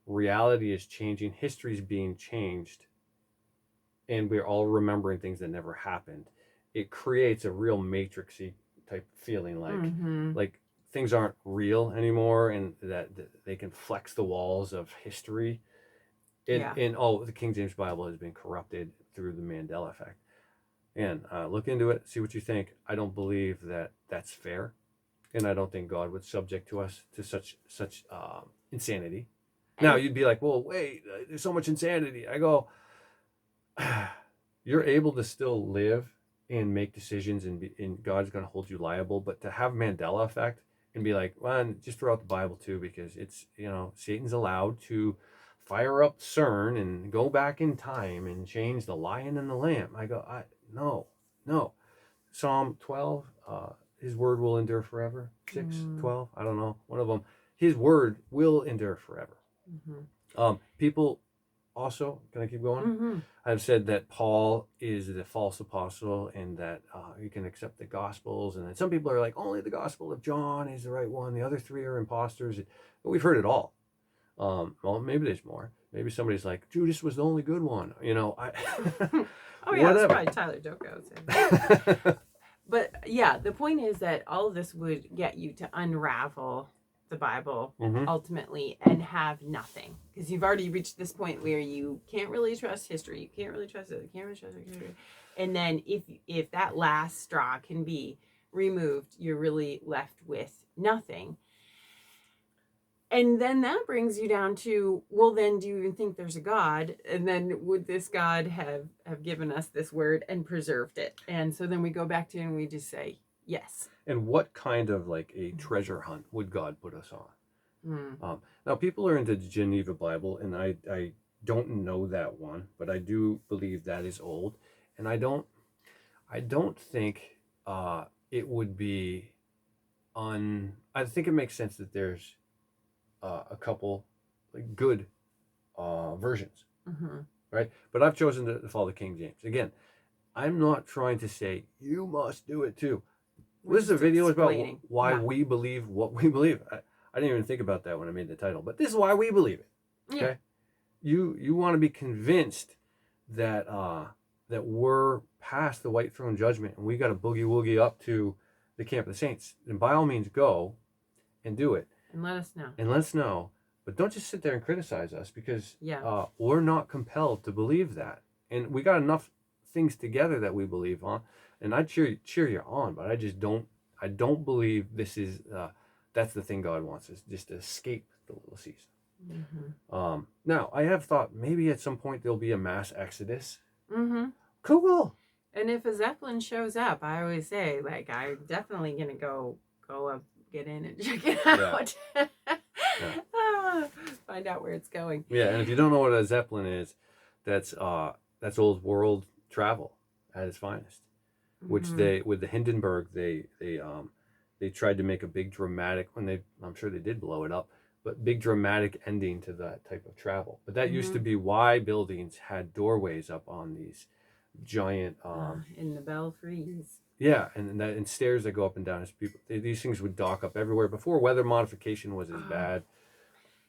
S1: reality is changing, history's being changed, and we're all remembering things that never happened. It creates a real matrixy type feeling, like things aren't real anymore, and that they can flex the walls of history. And the King James Bible has been corrupted through the Mandela effect. And look into it, see what you think. I don't believe that that's fair, and I don't think God would subject to us to such insanity. Now you'd be like, well, wait, there's so much insanity. I go, you're able to still live and make decisions, and God's going to hold you liable. But to have Mandela effect and be like, well, and just throw out the Bible too, because it's, Satan's allowed to fire up CERN and go back in time and change the lion and the lamb. I go, no, no. Psalm 12, his word will endure forever. 6, 12, I don't know, one of them. His word will endure forever. People also, can I keep going? I've said that Paul is the false apostle, and that you can accept the Gospels, and then some people are like, only the Gospel of John is the right one. The other 3 are imposters. But we've heard it all. Well, maybe there's more. Maybe somebody's like, Judas was the only good one.
S2: Oh yeah, it's probably Tyler Doko. But yeah, the point is that all of this would get you to unravel the Bible ultimately and have nothing, because you've already reached this point where you can't really trust history, you can't really trust it, you can't really trust history. And then if that last straw can be removed, you're really left with nothing. And then that brings you down to, well, then do you even think there's a God? And then would this God have given us this word and preserved it? And so then we go back to, and we just say, yes.
S1: And what kind of like a treasure hunt would God put us on? Now, people are into the Geneva Bible, and I don't know that one, but I do believe that is old. And I don't think it would be I think it makes sense that there's a couple like good versions, right? But I've chosen to follow the King James. Again, I'm not trying to say you must do it too. This is a video about why we believe what we believe. I didn't even think about that when I made the title, but this is why we believe it. Okay, you want to be convinced that that we're past the white throne judgment and we got to boogie woogie up to the camp of the saints. And by all means, go and do it.
S2: And let us know.
S1: But don't just sit there and criticize us, because we're not compelled to believe that. And we got enough things together that we believe on. And I cheer you on, but I don't believe this is, that's the thing God wants us, just to escape the little season. Now, I have thought maybe at some point there'll be a mass exodus. Cool.
S2: And if a Zeppelin shows up, I always say, like, I'm definitely going to go up, get in and check it out. Find out where it's going.
S1: Yeah, and if you don't know what a Zeppelin is, that's old world travel at its finest. Which they, with the Hindenburg, they tried to make a big dramatic, I'm sure they did blow it up, but big dramatic ending to that type of travel. But that used to be why buildings had doorways up on these giant
S2: in the belfries.
S1: Yeah, and stairs that go up and down. As people, these things would dock up everywhere before weather modification was as bad.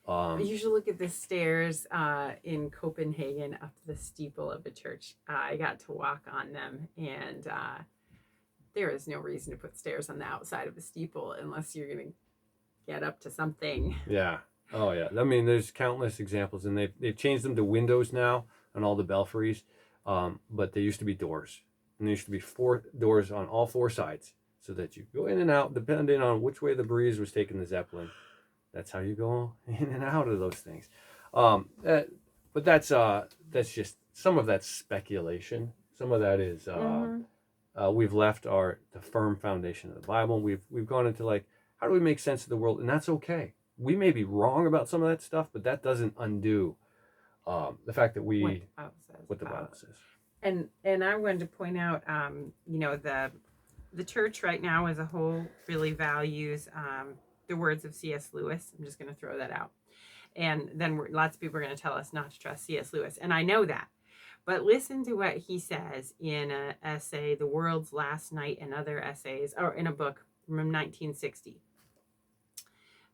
S2: You should look at the stairs in Copenhagen up the steeple of a church. I got to walk on them, and there is no reason to put stairs on the outside of a steeple unless you're going to get up to something.
S1: Yeah. Oh, yeah. I mean, there's countless examples, and they've changed them to windows now on all the belfries, but they used to be doors. And there used to be 4 doors on all 4 sides, so that you go in and out depending on which way the breeze was taking the Zeppelin. That's how you go in and out of those things. But that's just some of that's speculation. Some of that is we've left the firm foundation of the Bible. We've gone into like, how do we make sense of the world? And that's okay. We may be wrong about some of that stuff, but that doesn't undo the fact that what the Bible says.
S2: And I wanted to point out, the church right now as a whole really values the words of C.S. Lewis. I'm just going to throw that out. And then lots of people are going to tell us not to trust C.S. Lewis. And I know that. But listen to what he says in an essay, The World's Last Night and Other Essays, or in a book from 1960.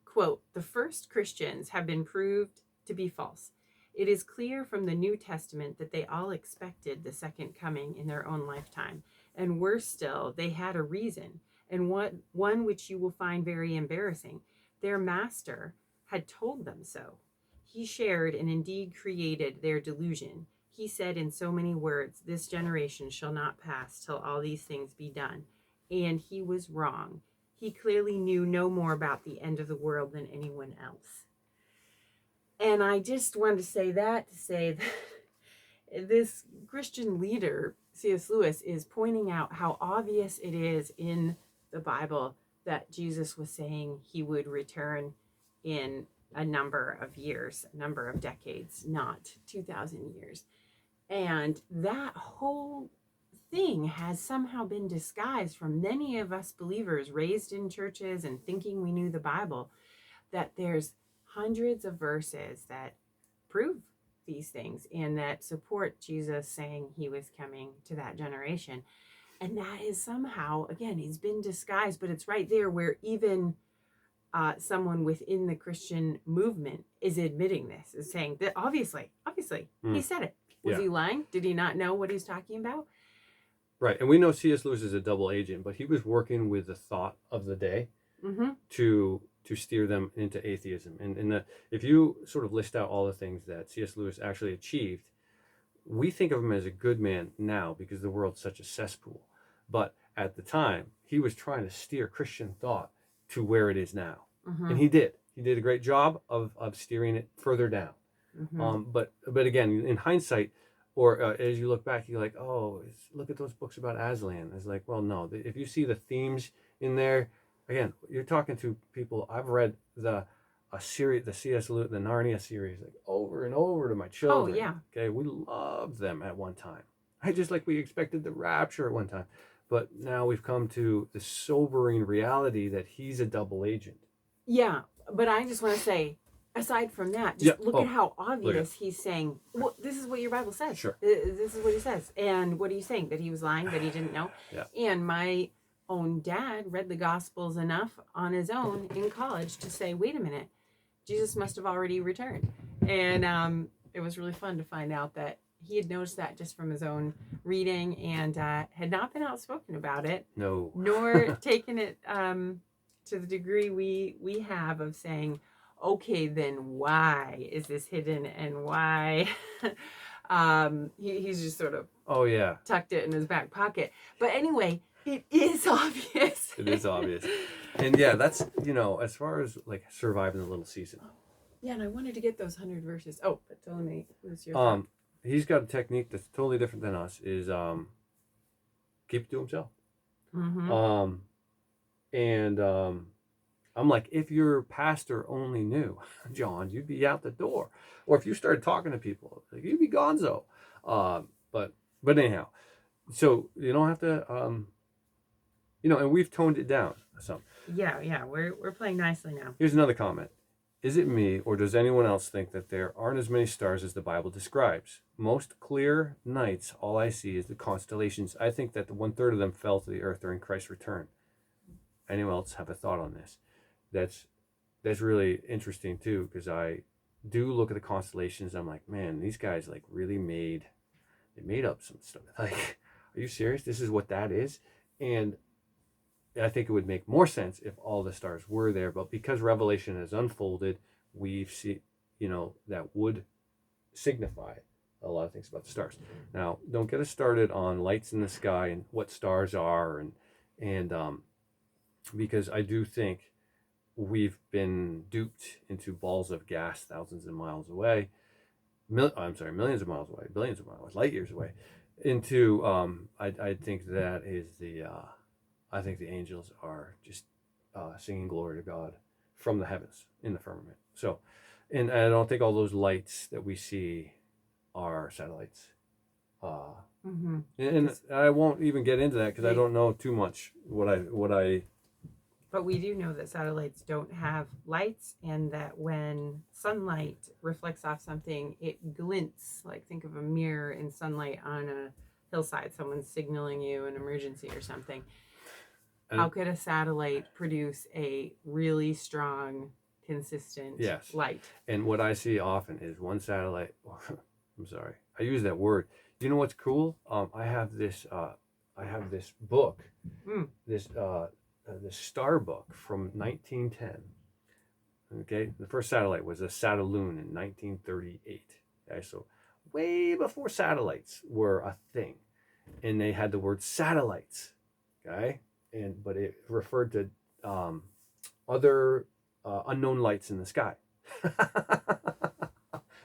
S2: Quote, "The first Christians have been proved to be false. It is clear from the New Testament that they all expected the second coming in their own lifetime. And worse still, they had a reason, and one which you will find very embarrassing. Their master had told them so. He shared and indeed created their delusion. He said in so many words, 'This generation shall not pass till all these things be done.' And he was wrong. He clearly knew no more about the end of the world than anyone else." And I just wanted to say that this Christian leader, C.S. Lewis, is pointing out how obvious it is in the Bible that Jesus was saying he would return in a number of years, a number of decades, not 2,000 years. And that whole thing has somehow been disguised from many of us believers raised in churches and thinking we knew the Bible, that there's hundreds of verses that prove these things and that support Jesus saying he was coming to that generation. And that is somehow, again, he's been disguised, but it's right there where even someone within the Christian movement is admitting this, is saying that obviously, he said it. Was he lying? Did he not know what he's talking about?
S1: Right. And we know C.S. Lewis is a double agent, but he was working with the thought of the day to steer them into atheism. And if you sort of list out all the things that C.S. Lewis actually achieved, we think of him as a good man now because the world's such a cesspool. But at the time, he was trying to steer Christian thought to where it is now. And he did. He did a great job of steering it further down. But again, in hindsight, or as you look back, you're like, oh, look at those books about Aslan. It's like, well, no. If you see the themes in there, again, you're talking to people. I've read the series, the C.S. Lewis, the Narnia series, like over and over to my children.
S2: Oh, yeah.
S1: Okay, we loved them at one time. Just like we expected the rapture at one time. But now we've come to the sobering reality that he's a double agent.
S2: Yeah, but I just want to say, aside from that, just look at how obvious he's saying, well, this is what your Bible says.
S1: Sure.
S2: This is what he says. And what are you saying? That he was lying, that he didn't know?
S1: Yeah.
S2: And my own dad read the Gospels enough on his own in college to say, wait a minute, Jesus must have already returned. And it was really fun to find out that he had noticed that just from his own reading and had not been outspoken about it.
S1: No.
S2: Nor taken it to the degree we have of saying, okay, then why is this hidden and why? He's just sort of tucked it in his back pocket. But anyway, it is obvious.
S1: It is obvious. And yeah, that's, as far as like surviving the little season.
S2: Yeah, and I wanted to get those 100 verses. Oh, but tell me, who's your thought?
S1: He's got a technique that's totally different than us, is keep it to himself. I'm like, if your pastor only knew, John, you'd be out the door. Or if you started talking to people, like, you'd be gonzo. But anyhow, so you don't have to, and we've toned it down some.
S2: Yeah, we're playing nicely now.
S1: Here's another comment. Is it me, or does anyone else think that there aren't as many stars as the Bible describes? Most clear nights, all I see is the constellations. I think that 1/3 of them fell to the earth during Christ's return. Anyone else have a thought on this? That's really interesting too, because I do look at the constellations. I'm like, man, these guys like really made up some stuff. Like, are you serious? This is what that is? And I think it would make more sense if all the stars were there, but because Revelation has unfolded, we've seen, that would signify a lot of things about the stars. Now, don't get us started on lights in the sky and what stars are, and because I do think we've been duped into balls of gas thousands of miles away, millions of miles away, billions of miles, light years away, into I think that is I think the angels are just singing glory to God from the heavens in the firmament. So, and I don't think all those lights that we see are satellites. And I won't even get into that because I don't know too much what I.
S2: But we do know that satellites don't have lights, and that when sunlight reflects off something, it glints. Like, think of a mirror in sunlight on a hillside. Someone's signaling you an emergency or something. How could a satellite produce a really strong, consistent light?
S1: And what I see often is one satellite. I'm sorry, I use that word. You know what's cool? I have this book, this star book from 1910. Okay, the first satellite was a Satelloon in 1938. Okay, so way before satellites were a thing, and they had the word satellites. Okay. But it referred to other unknown lights in the sky.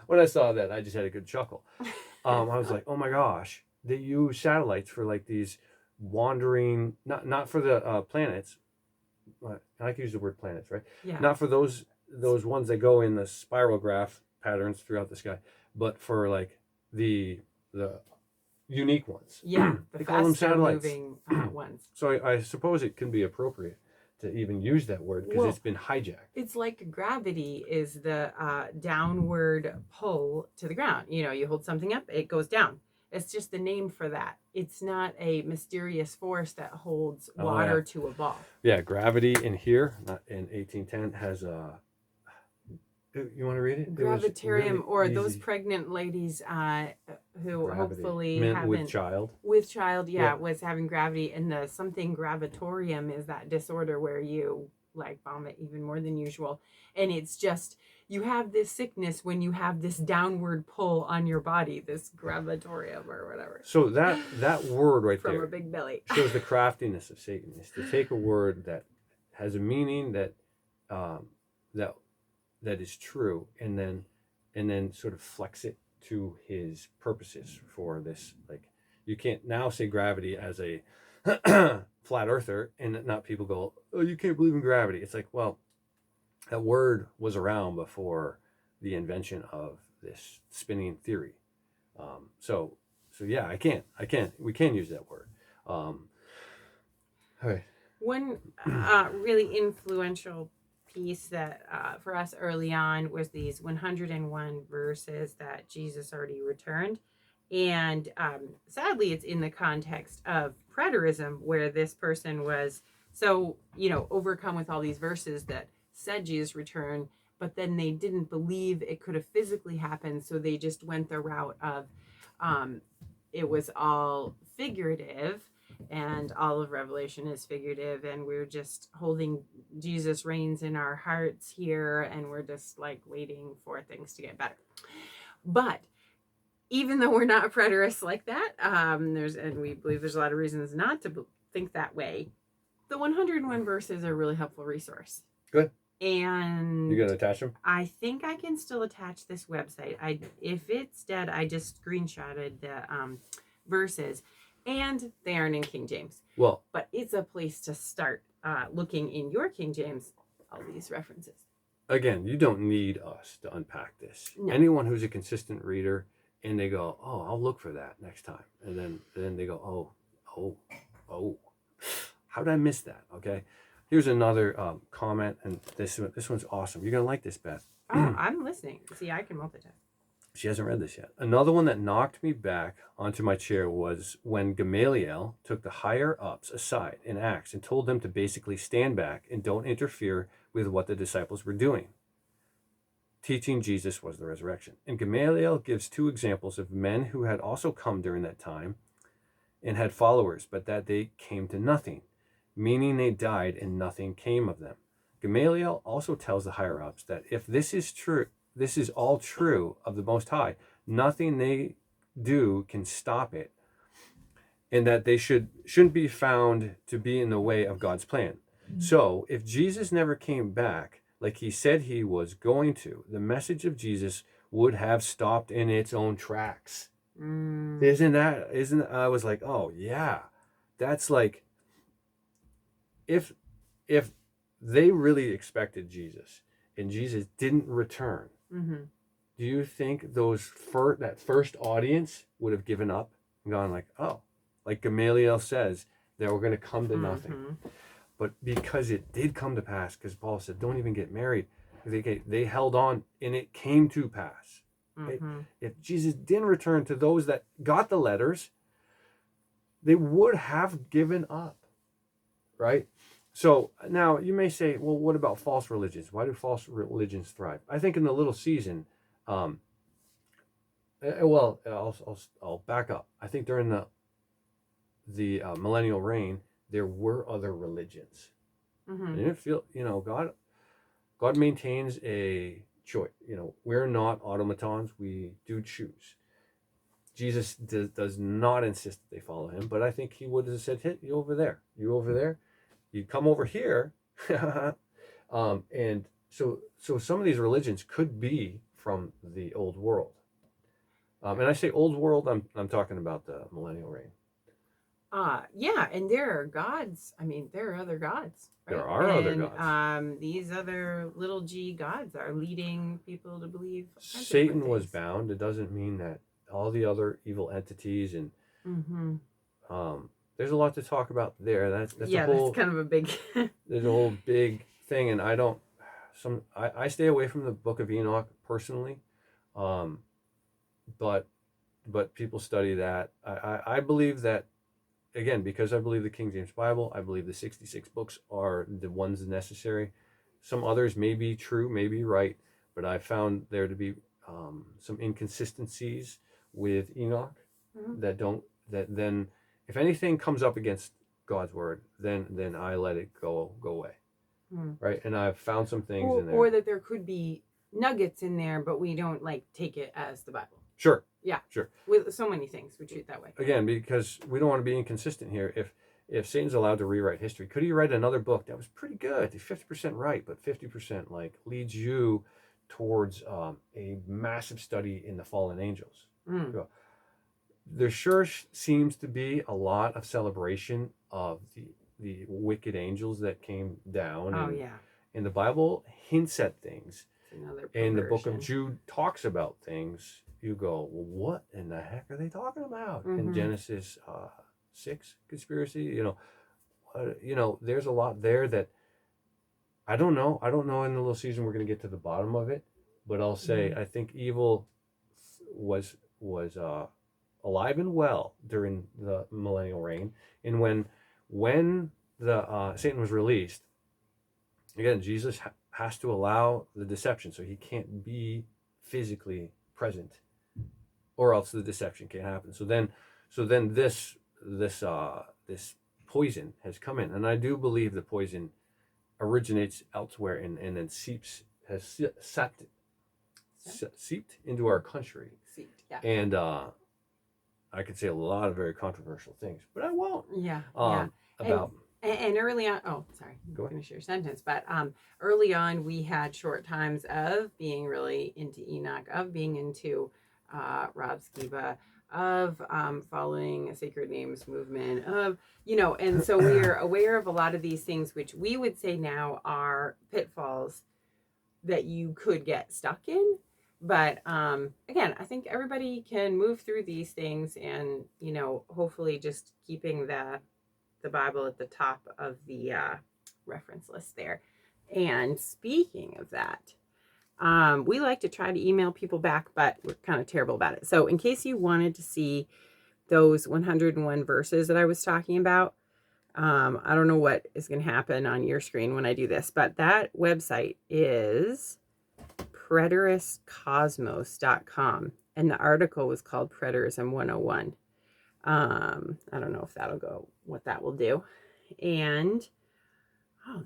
S1: When I saw that, I just had a good chuckle. I was like, oh my gosh, they use satellites for like these wandering, not for the planets. I like to use the word planets, right?
S2: Yeah.
S1: Not for those ones that go in the spirograph patterns throughout the sky, but for like the unique ones.
S2: Yeah, the
S1: They call them
S2: faster
S1: satellites.
S2: moving ones.
S1: So I suppose it can be appropriate to even use that word because
S2: Well,
S1: it's been hijacked.
S2: It's like gravity is the downward pull to the ground. You know, you hold something up, it goes down. It's just the name for that. It's not a mysterious force that holds
S1: Oh,
S2: water
S1: yeah.
S2: to a ball.
S1: Yeah, gravity in here, not in 1810, has a. You want to read it? It was
S2: Gravitarium,
S1: really
S2: or those
S1: easy.
S2: pregnant ladies who
S1: Gravity.
S2: hopefully
S1: Meant
S2: haven't
S1: with child.
S2: with child,
S1: Yeah.
S2: was having gravity, and the something gravitorium is that disorder where you like vomit even more than usual, and it's just you have this sickness when you have this downward pull on your body, this gravitorium or whatever,
S1: So that word right
S2: from
S1: there
S2: a big belly.
S1: shows the craftiness of Satan is to take a word that has a meaning that that that is true, and then sort of flex it to his purposes for this. Like, you can't now say gravity as a flat earther and not people go, oh, you can't believe in gravity. It's like, well, that word was around before the invention of this spinning theory. So yeah, we can use that word. All right.
S2: One really influential piece that for us early on was these 101 verses that Jesus already returned. And sadly, it's in the context of preterism, where this person was so, overcome with all these verses that said Jesus returned, but then they didn't believe it could have physically happened. So they just went the route of it was all figurative, and all of Revelation is figurative, and we're just holding Jesus reigns in our hearts here, and we're just like waiting for things to get better. But even though we're not preterists like that, we believe there's a lot of reasons not to think that way. The 101 verses are a really helpful resource.
S1: Good.
S2: And
S1: you gonna attach them?
S2: I think I can still attach this website. If it's dead, I just screenshotted the verses, and they aren't in King James.
S1: Well,
S2: but it's a place to start looking in your King James, all these references.
S1: Again, you don't need us to unpack this.
S2: No.
S1: Anyone who's a consistent reader and they go, oh, I'll look for that next time, and then they go, oh, how did I miss that? Okay. Here's another comment, and this one's awesome. You're gonna like this, Beth.
S2: Oh, I'm listening. See, I can multitask.
S1: She hasn't read this yet. Another one that knocked me back onto my chair was when Gamaliel took the higher ups aside in Acts and told them to basically stand back and don't interfere with what the disciples were doing. Teaching Jesus was the resurrection. And Gamaliel gives two examples of men who had also come during that time and had followers, but that they came to nothing, meaning they died and nothing came of them. Gamaliel also tells the higher ups that if this is true, this is all true of the Most High, nothing they do can stop it, and that they shouldn't be found to be in the way of God's plan. So if Jesus never came back like he said he was going to, the message of Jesus would have stopped in its own tracks. Isn't I was like, oh yeah, that's like, if they really expected Jesus and Jesus didn't return, do you think that first audience would have given up and gone like, oh, like Gamaliel says, they were going to come to nothing? But because it did come to pass, because Paul said, don't even get married, they held on and it came to pass. Right? If Jesus didn't return to those that got the letters, they would have given up, right? So now you may say, well, what about false religions? Why do false religions thrive? I think in the little season, I'll back up. I think during the millennial reign, there were other religions. And you feel, God maintains a choice. We're not automatons. We do choose. Jesus does not insist that they follow him, but I think he would have said, hey, you over there, you come over here. And so some of these religions could be from the old world. And I say old world, I'm talking about the millennial reign.
S2: Yeah, and there are gods. I mean, there are other gods,
S1: There
S2: right?
S1: are other gods.
S2: These other little g gods are leading people to believe all kinds of
S1: Satan
S2: different
S1: was
S2: things.
S1: bound. It doesn't mean that all the other evil entities and
S2: Mm-hmm.
S1: there's a lot to talk about there. That's a
S2: Yeah, that's
S1: whole
S2: kind of a big.
S1: there's a whole big thing, and I stay away from the Book of Enoch personally, um, but people study that. I believe that again because I believe the King James Bible. I believe the 66 books are the ones necessary. Some others may be true, may be right, but I found there to be some inconsistencies with Enoch
S2: Mhm.
S1: that don't that then if anything comes up against God's word, then I let it go away.
S2: Mm.
S1: Right, and I've found some things
S2: Or,
S1: in
S2: or
S1: there.
S2: that there could be nuggets in there, but we don't like take it as the Bible.
S1: Sure.
S2: Yeah.
S1: Sure.
S2: With so many things, we treat that way.
S1: Again, because we don't want to be inconsistent here. If Satan's allowed to rewrite history, could he write another book that was pretty good? He's 50% right, but 50% like leads you towards a massive study in the fallen angels.
S2: Mm.
S1: There sure seems to be a lot of celebration of the wicked angels that came down.
S2: Oh yeah.
S1: And the Bible hints at things.
S2: It's another
S1: And the book of
S2: perversion.
S1: Jude talks about things. You go, well, what in the heck are they talking about? In
S2: Mhm.
S1: Genesis 6 conspiracy, there's a lot there that I don't know. I don't know in the little season we're going to get to the bottom of it, but I'll say I think evil was alive and well during the millennial reign, and when the Satan was released, again Jesus has to allow the deception, so he can't be physically present, or else the deception can't happen. So then this poison has come in, and I do believe the poison originates elsewhere and then seeped into our country.
S2: Seeped, yeah.
S1: And I could say a lot of very controversial things, but I won't.
S2: Yeah.
S1: About
S2: And early on, oh, sorry,
S1: Go ahead.
S2: finish your sentence. But early on, we had short times of being really into Enoch, of being into Rob Skiba, of following a Sacred Names movement, and so we are aware of a lot of these things, which we would say now are pitfalls that you could get stuck in. But again, I think everybody can move through these things, and hopefully just keeping the Bible at the top of the reference list there. And speaking of that, we like to try to email people back, but we're kind of terrible about it. So in case you wanted to see those 101 verses that I was talking about, I don't know what is going to happen on your screen when I do this, but that website is preteriscosmos.com, and the article was called Preterism 101. I don't know if what that will do. And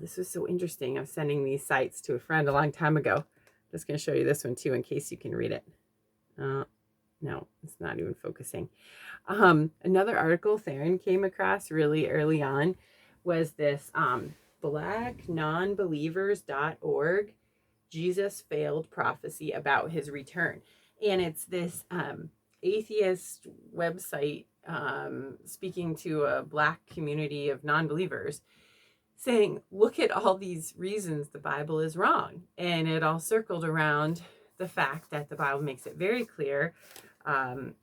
S2: this was so interesting. I was sending these sites to a friend a long time ago. Just going to show you this one too in case you can read it. No, it's not even focusing. Another article Theron came across really early on was this blacknonbelievers.org Jesus failed prophecy about his return. And it's this atheist website speaking to a Black community of non-believers, saying, look at all these reasons the Bible is wrong. And it all circled around the fact that the Bible makes it very clear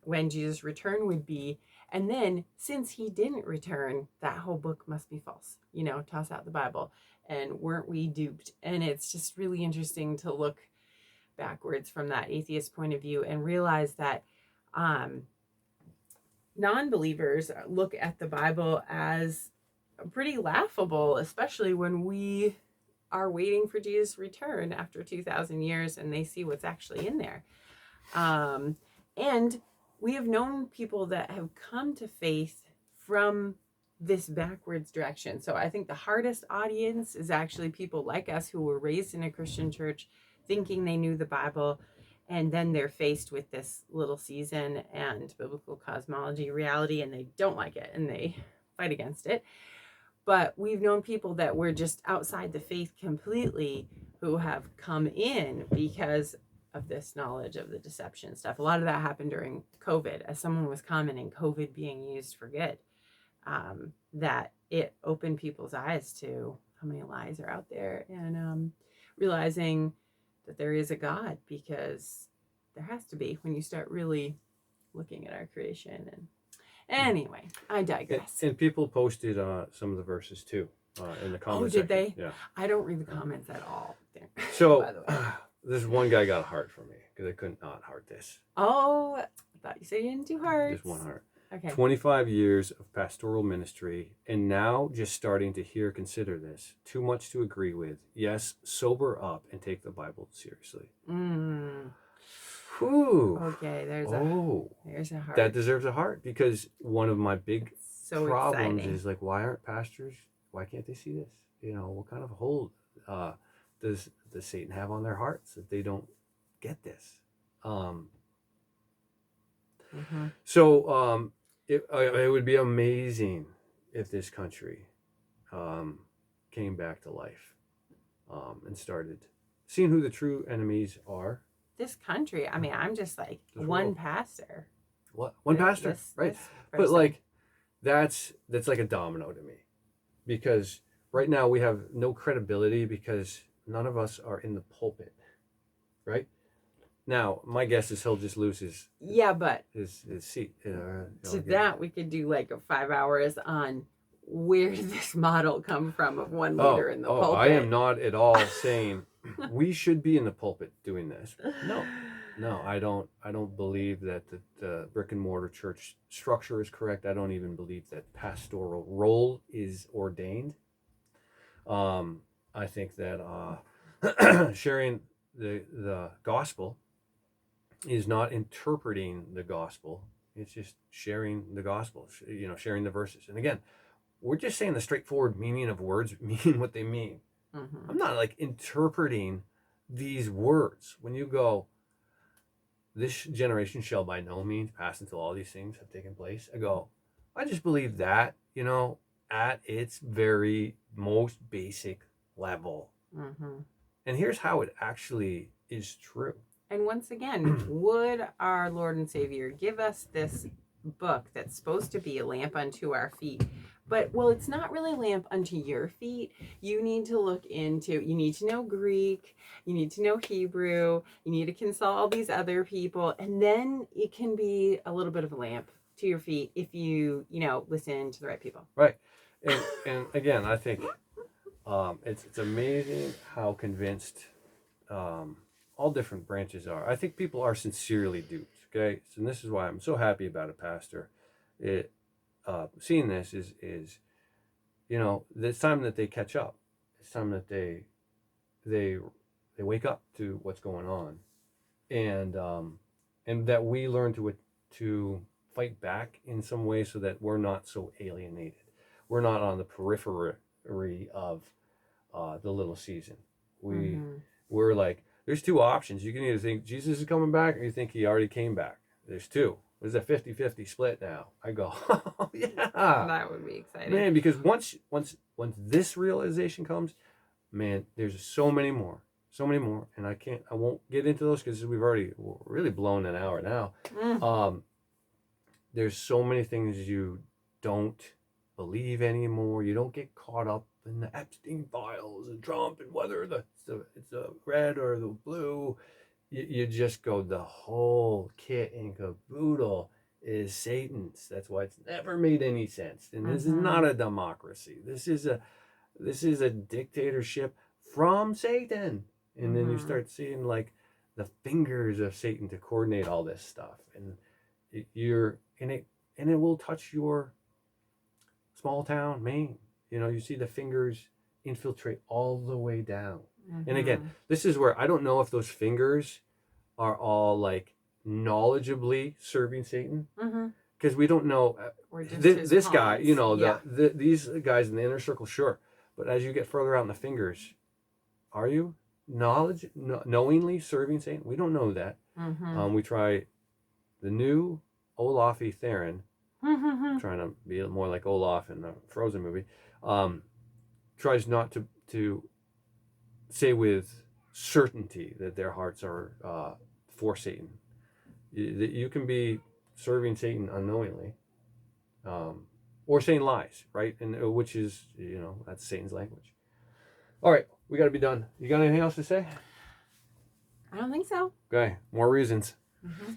S2: when Jesus' return would be. And then, since he didn't return, that whole book must be false. Toss out the Bible. And weren't we duped? And it's just really interesting to look backwards from that atheist point of view and realize that non-believers look at the Bible as pretty laughable, especially when we are waiting for Jesus' return after 2,000 years and they see what's actually in there. And we have known people that have come to faith from this backwards direction. So I think the hardest audience is actually people like us who were raised in a Christian church thinking they knew the Bible, and then they're faced with this little season and biblical cosmology reality, and they don't like it and they fight against it. But we've known people that were just outside the faith completely who have come in because of this knowledge of the deception stuff. A lot of that happened during COVID, as someone was commenting, COVID being used for good. That it opened people's eyes to how many lies are out there, and realizing that there is a God, because there has to be when you start really looking at our creation. And anyway, I digress.
S1: And people posted some of the verses too in the comments.
S2: Oh, did
S1: section.
S2: they?
S1: Yeah.
S2: I don't read the comments at all.
S1: So
S2: by the way.
S1: this one guy got a heart from me because I couldn't not heart this.
S2: Oh, I thought you said you didn't do hearts.
S1: Just one heart.
S2: Okay.
S1: 25 years of pastoral ministry, and now just starting to consider this. Too much to agree with. Yes, sober up and take the Bible seriously. Whew.
S2: Okay, there's a heart.
S1: That deserves a heart, because one of my big
S2: so
S1: problems
S2: exciting.
S1: is like, why aren't pastors, why can't they see this? You know, what kind of hold does Satan have on their hearts that they don't get this? So it would be amazing if this country came back to life and started seeing who the true enemies are.
S2: This country, I mean, I'm just like one pastor.
S1: What? One pastor, right? But like, that's like a domino to me, because right now we have no credibility because none of us are in the pulpit, right? Now, my guess is he'll just lose his seat.
S2: To that, we could do like 5 hours on where did this model come from of one leader in the pulpit.
S1: I am not at all saying we should be in the pulpit doing this. No, I don't believe that the brick and mortar church structure is correct. I don't even believe that pastoral role is ordained. I think that sharing the gospel is not interpreting the gospel. It's just sharing the gospel, sharing the verses. And again, we're just saying the straightforward meaning of words mean what they mean. I'm not like interpreting these words. When you go, this generation shall by no means pass until all these things have taken place, I go, I just believe that, at its very most basic level. And here's how it actually is true.
S2: And once again, would our Lord and Savior give us this book that's supposed to be a lamp unto our feet? But, well, it's not really a lamp unto your feet. You need to you need to know Greek, you need to know Hebrew, you need to consult all these other people, and then it can be a little bit of a lamp to your feet if you listen to the right people.
S1: Right. And again, I think it's amazing how convinced all different branches are. I think people are sincerely duped. Okay, so this is why I'm so happy about a pastor. Seeing this is it's time that they catch up. It's time that they wake up to what's going on, and that we learn to fight back in some way so that we're not so alienated. We're not on the periphery of the little season. We're like, there's two options. You can either think Jesus is coming back, or you think he already came back. There's two. There's a 50-50 split now. I go, oh, yeah.
S2: That would be exciting.
S1: Man, because once this realization comes, man, there's so many more. And I won't get into those because we're really blown an hour now. There's so many things you don't believe anymore. You don't get caught up in the Epstein files and Trump and whether it's the red or the blue. You just go, the whole kit and caboodle is Satan's. That's why it's never made any sense. And this is not a democracy. This is a dictatorship from Satan. And then you start seeing like the fingers of Satan to coordinate all this stuff, and it will touch your small town Maine. You see the fingers infiltrate all the way down. And again, this is where I don't know if those fingers are all like knowledgeably serving Satan, because we don't know. This guy, these guys in the inner circle, sure, but as you get further out in the fingers, are you knowingly serving Satan? We don't know that. We try the new Olafi Theron, trying to be more like Olaf in the Frozen movie, tries not to say with certainty that their hearts are for Satan. You can be serving Satan unknowingly, or saying lies, right? And which is, that's Satan's language. All right, we got to be done. You got anything else to say?
S2: I don't think so.
S1: Okay, more reasons.
S2: Mm-hmm.